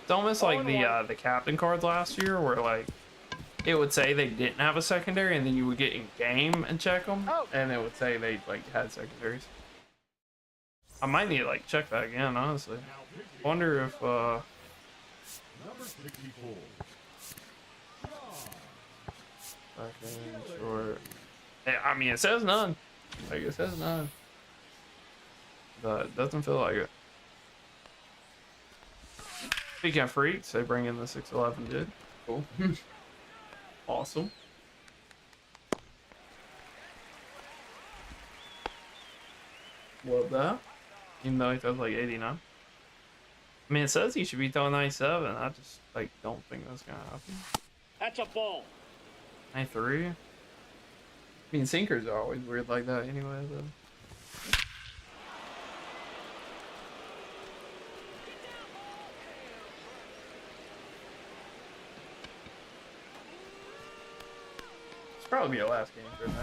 It's almost like the captain cards last year, where like it would say they didn't have a secondary, and then you would get in game and check them, and it would say they like had secondaries. I might need to like check that again, honestly. Wonder if Number 64. second, short. Yeah, I mean, it says none. Like, it says none. But it doesn't feel like it. Speaking of freaks, they bring in the 6'11" dude. Cool. Awesome. Love that. Even though he throws like 89. I mean, it says he should be throwing 97. I just, like, don't think that's gonna happen. That's a ball. 93? I mean, sinkers are always weird like that anyway, though. It's probably your last game for now.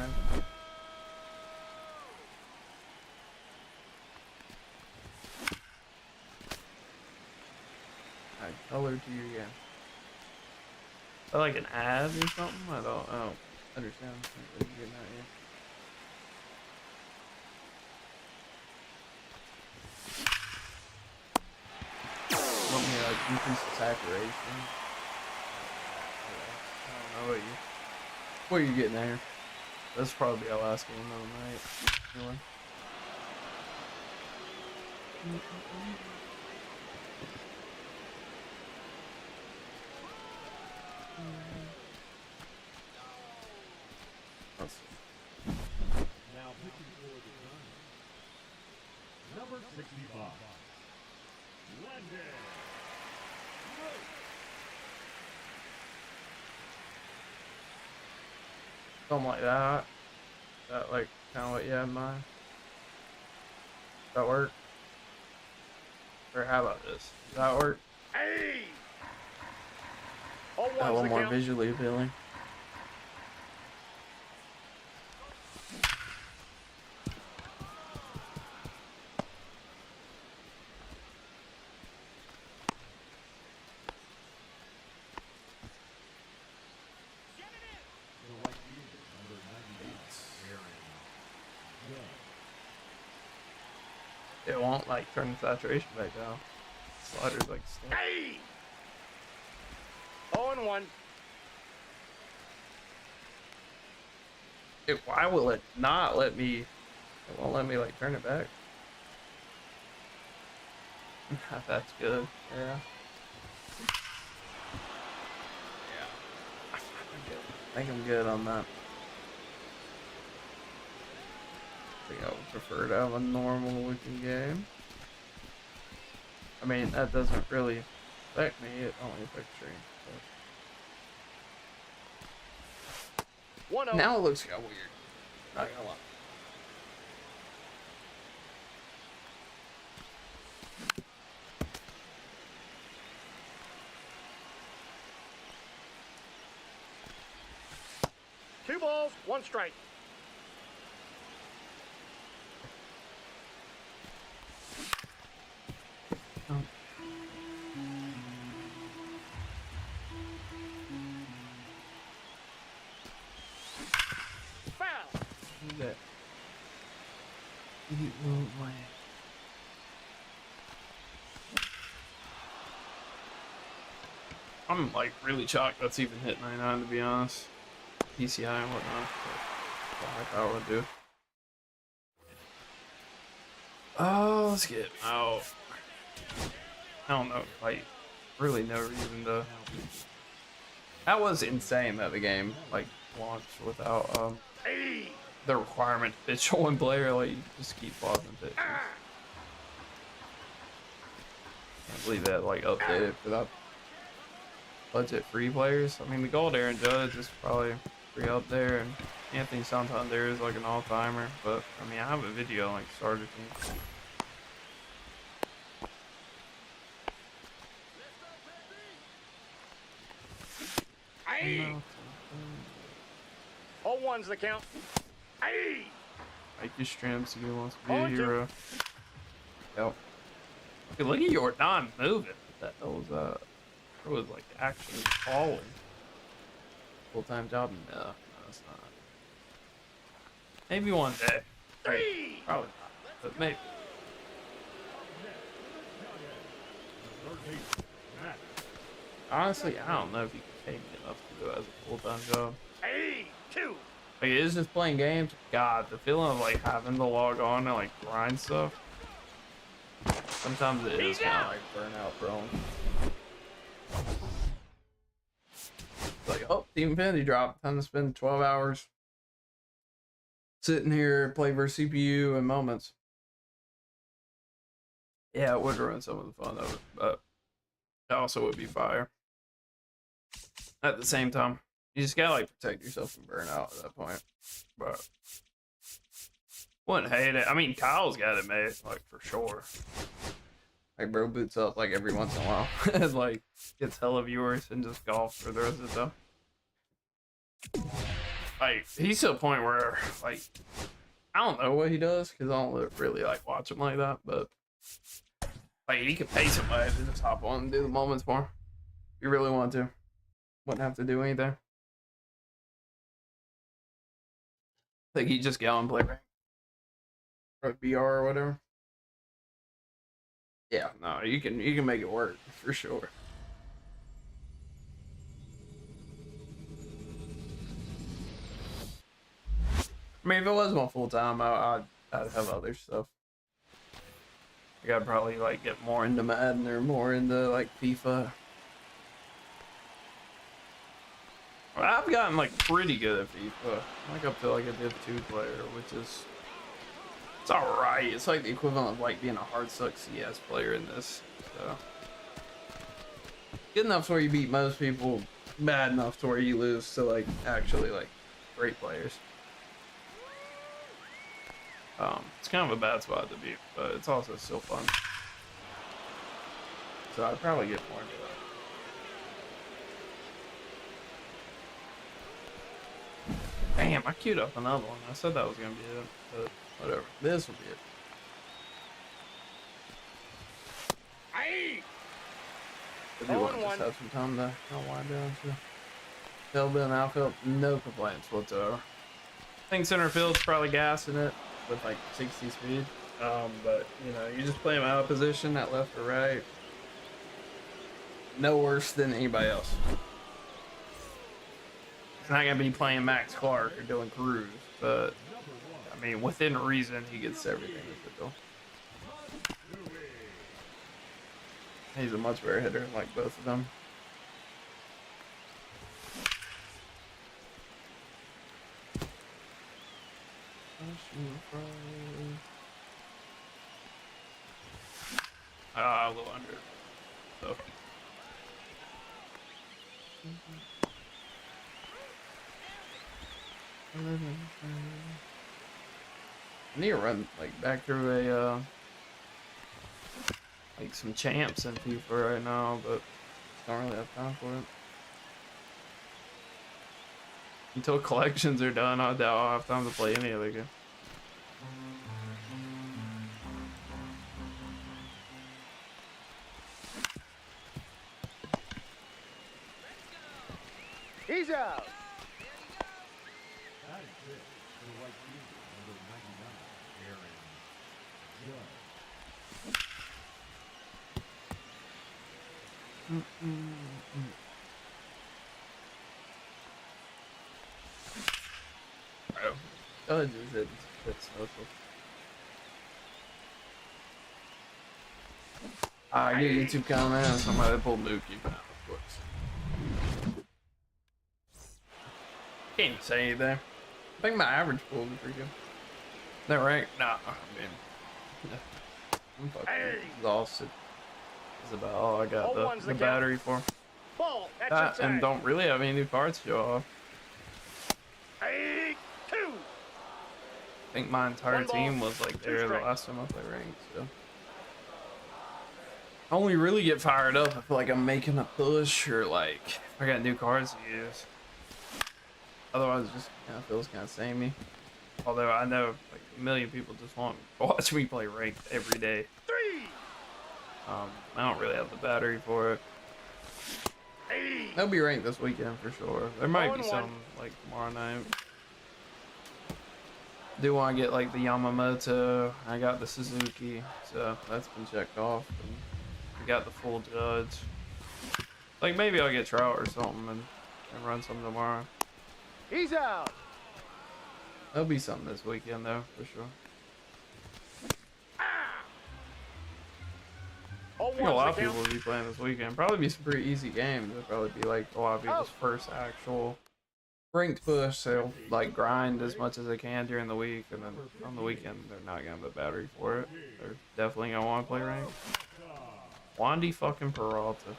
Alright, color to you again. Is that like an ad or something? I don't understand what you're getting at here. Want me to like increase the saturation? I don't know what are you getting at here? That's probably our last game of the night. Anyway. Let's see. Now pitching for the Giants. Number 65. London. Something like that. That like kind of what you had in mind. Does that work? Or how about this? Does that work? Hey. Oh, A little the more count. visually appealing. The right fielder, number 98. Aaron. It won't like turn the saturation back down. Slider's like stuck. Hey. 0-1. Why will it not let me? It won't let me like turn it back. That's good. Yeah. Yeah. I think I'm good on that. I think I would prefer to have a normal looking game. I mean, that doesn't really affect me. It only affects stream. 1-0. Now it looks kind of weird. Not gonna lie. Two balls, 1 strike. It won't land. I'm like really shocked that's even hit 99 to be honest. PCI and whatnot. But high power would do. Oh, let's get him out. I don't know, like really no reason to. That was insane that the game like launched without the requirement to pitch one player, like you just keep pausing pitches. Can't believe that like updated for that budget free players. I mean the gold Aaron Judge is probably free up there, and Anthony Santander is like an all-timer, but I mean I have a video on, like starter team. All one's the count. Aye. Like your streams, he wants to be a hero. Yep. Okay, look at your non-moving. What the hell was that? It was like actually falling. Full-time job? No, no, it's not. Maybe one day. Right. Probably not, but maybe. Honestly, I don't know if you can pay me enough to do it as a full-time job. Like, it is just playing games. God, the feeling of like having to log on and like grind stuff. Sometimes it is kind of like burnout prone. It's like, oh, Team Infinity dropped. Time to spend 12 hours sitting here, play versus CPU in moments. Yeah, it would ruin some of the fun of it, but it also would be fire. At the same time, you just gotta like protect yourself from burnout at that point. But wouldn't hate it. I mean, Kyle's got it made, like for sure. Like bro boots up like every once in a while and like gets hella viewers and just golf for the rest of the time. Like he's to a point where like I don't know what he does because I don't really like watch him like that, but like he could pay somebody to just hop on and do the moments for him. If you really want to. Wouldn't have to do anything. Like he just get on and play rank. Or BR or whatever. Yeah, no, you can make it work for sure. I mean, if it was my full time, I'd have other stuff. Like I'd probably like get more into Madden or more into like FIFA. Well, I've gotten like pretty good at FIFA. Like up to like a Div 2 player, which is it's alright. It's like the equivalent of like being a hard suck CS player in this. So good enough to where you beat most people, bad enough to where you lose to like actually like great players. It's kind of a bad spot to be, but it's also still fun. So I'd probably get more into that. Damn, I queued up another one. I said that was gonna be it, but whatever. This will be it. If you want to just have some time to wind down, so they'll be an outfield, no complaints whatsoever. I think center field's probably gassing it with like 60 speed. But you know, you just play him out of position at left or right. No worse than anybody else. He's not gonna be playing Max Clark or Dylan Cruz, but I mean, within reason, he gets everything as a goal. He's a much better hitter, like both of them. A little under. So. I need to run like back through a like some champs in FIFA right now, but don't really have time for it. Until collections are done, I doubt I'll have time to play any other game. He's out. That is it for the right fielder, number 99, Aaron Bro, Judge is it. It's social. I get YouTube comments. Somebody pulled Mookie. Of course. Can't even say anything. I think my average pull is pretty good. Is that right? Nah, I mean, I'm fucking exhausted. That's about all I got the battery for. Ball, that's That, inside. and don't really have any new cards to show off. Hey, 2. I think my entire One ball, team was like 2 there the strikes. last time I played ranked, so. I only really get fired up if I feel like I'm making a push or like if I got new cards to use. Otherwise, it just kind of feels kind of samey. Although I know like a million people just want to watch me play ranked every day. 3. I don't really have the battery for it. They'll be ranked this weekend for sure. There might be some like tomorrow night. Do want to get like the Yamamoto. I got the Suzuki, so that's been checked off. And we got the full Judge. Like maybe I'll get Trout or something and run some tomorrow. He's out. There'll be something this weekend though, for sure. I think a lot of people will be playing this weekend. Probably be some pretty easy games. It'll probably be like a lot of people's first actual ranked push. They'll like grind as much as they can during the week, and then on the weekend they're not gonna have the battery for it. They're definitely gonna want to play ranked. Wandy fucking Peralta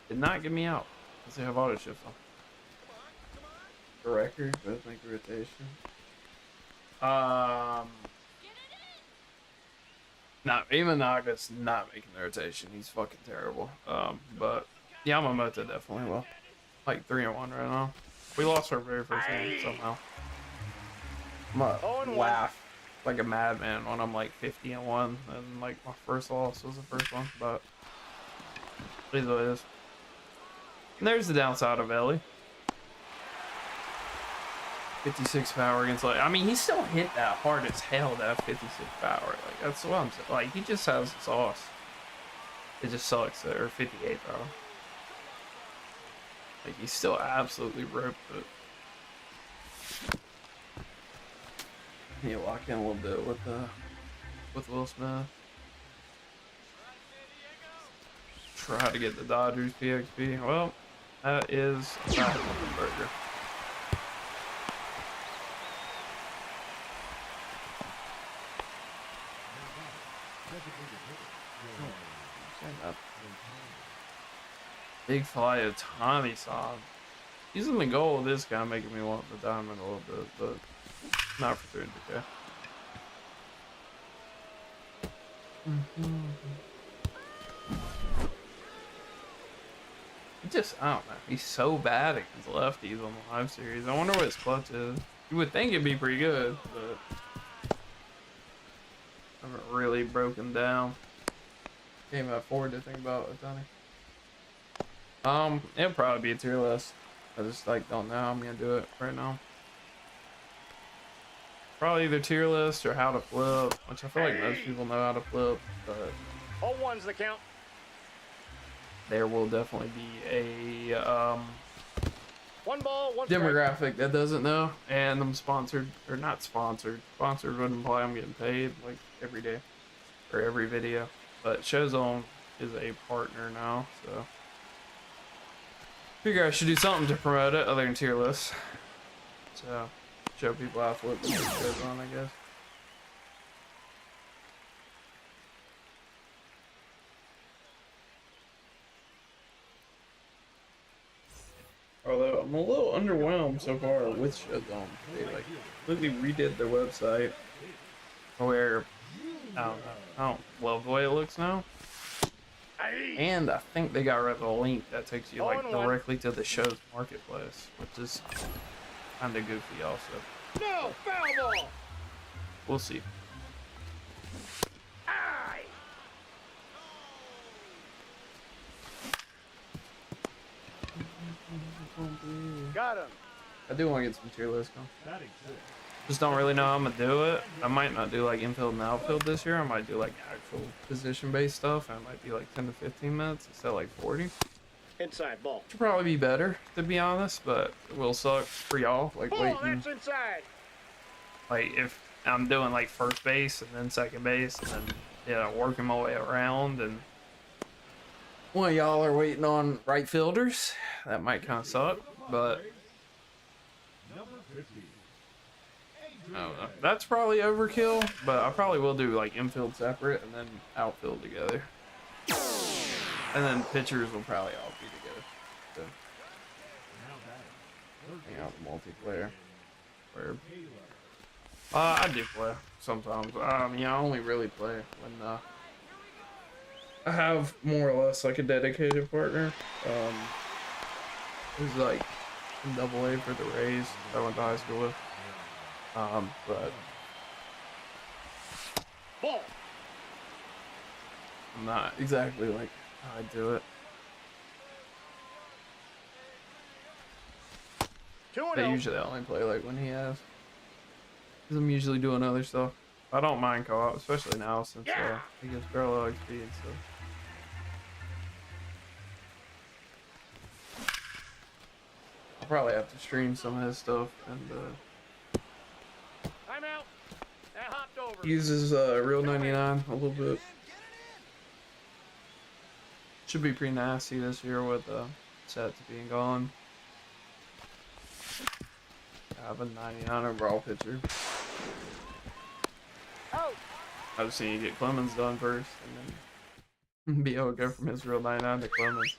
did not get me out because they have auto shift on. For record, does make a rotation. Not even Naga's not making the rotation. He's fucking terrible. But Yamamoto definitely will. Like 3-1 right now. We lost our very first game somehow. I'm gonna laugh like a madman when I'm like 50-1, and like my first loss was the first one. But it is what it is. And there's the downside of Ellie. 56 power against like, I mean, he still hit that hard as hell, that 56 power. Like, that's what I'm saying. Like, he just has sauce. It just sucks that, or 58 power. Like, he still absolutely roped it. He locked in a little bit with Will Smith. Try to get the Dodgers PXP. Well, that is a fucking burger. Big fly of Tommy Son. Using the gold is kind of making me want the diamond a little bit, but not for 300k. He just, I don't know. He's so bad against lefties on the live series. I wonder what his clutch is. You would think it'd be pretty good, but I haven't really broken down. Came out forward to think about it, Donnie. It'll probably be a tier list. I just like don't know how I'm gonna do it right now. Probably either tier list or how to flip, which I feel like most people know how to flip, but All one's the count. there will definitely be a One ball, one strike. demographic that doesn't know, and I'm sponsored or not sponsored. Sponsored would imply I'm getting paid like every day or every video, but Showzone is a partner now, so figure I should do something to promote it other than tier lists. So show people how to flip the Showzone, I guess. Although I'm a little underwhelmed so far with Showzone. They like completely redid their website where I don't love the way it looks now. And I think they got rid of the link that takes you like directly to the show's marketplace, which is kind of goofy also. No, foul ball. We'll see. Aye. Got him. I do want to get some tier lists going. Batting 6. Just don't really know how I'm gonna do it. I might not do like infield and outfield this year. I might do like actual position-based stuff, and it might be like 10 to 15 minutes instead of like 40. Inside ball. Should probably be better, to be honest, but it will suck for y'all. Like Ball, waiting, that's inside. like if I'm doing like first base and then second base and then working my way around, and one of y'all are waiting on right fielders, that might kind of suck. But Number 50. I don't know. That's probably overkill, but I probably will do like infield separate and then outfield together. And then pitchers will probably all be together. So, hang out multiplayer. Where, I do play sometimes. I only really play when I have more or less like a dedicated partner. Who's like in Double A for the Rays I went to high school with. But Ball. I'm not exactly like how I do it. 2-0. But usually I only play like when he has. Because I'm usually doing other stuff. I don't mind co-op, especially now since he gives parallel XP and stuff. I'll probably have to stream some of his stuff and Timeout. That hopped over. uses Real 99 a little bit. Should be pretty nasty this year with sets being gone. I have a 99 overall pitcher. Out. I just need to get Clemens done first and then be able to go from his Real 99 to Clemens.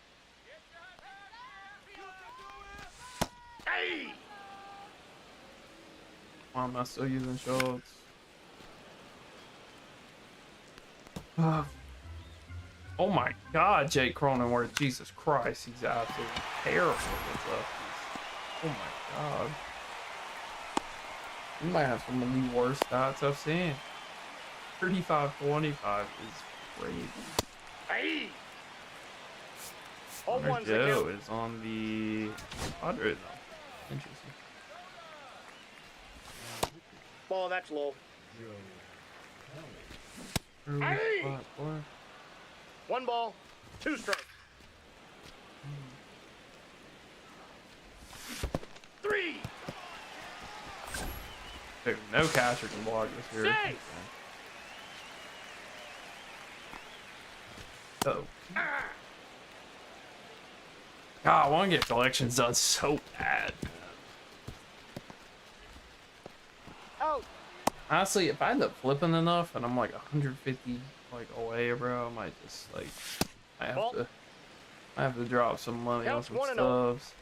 Hey. Why am I still using Schultz? Oh my god, Jake Cronenworth. Jesus Christ, he's absolutely terrible with lefties. Oh my god. He might have some of the worst stats I've seen. 35-25 is crazy. Hey. Hunter 0-1's the Joe count. is on the 100 though. Interesting. Ball, that's low. Early Hey! spot, boy. 1 ball, 2 strikes. 3. Dude, no catcher can block this year. Safe. Oh. Ah. God, I want to get collections done so bad. Out. Honestly, if I end up flipping enough and I'm like 150 like away, bro, I might just like I have to drop some money on Counts some 1-0. stuffs.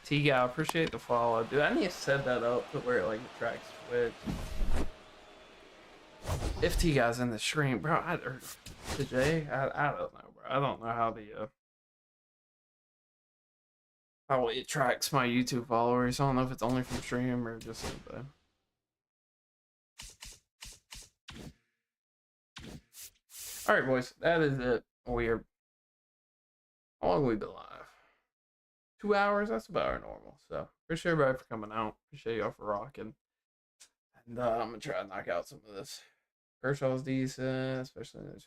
T guy, appreciate the follow, dude. I need to set that up to where it like tracks Twitch. If T guy's in the stream, bro, or to Jay, I don't know, bro. I don't know how it tracks my YouTube followers. I don't know if it's only from stream or just something. All right, boys, that is it. We're how long have we been live? 2 hours. That's about our normal. So appreciate everybody for coming out. Appreciate y'all for rocking. And I'm gonna try to knock out some of this. Kershaw's decent, especially in this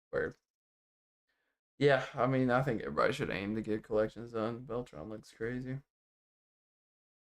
where. Yeah, I mean, I think everybody should aim to get collections done. Beltron looks crazy.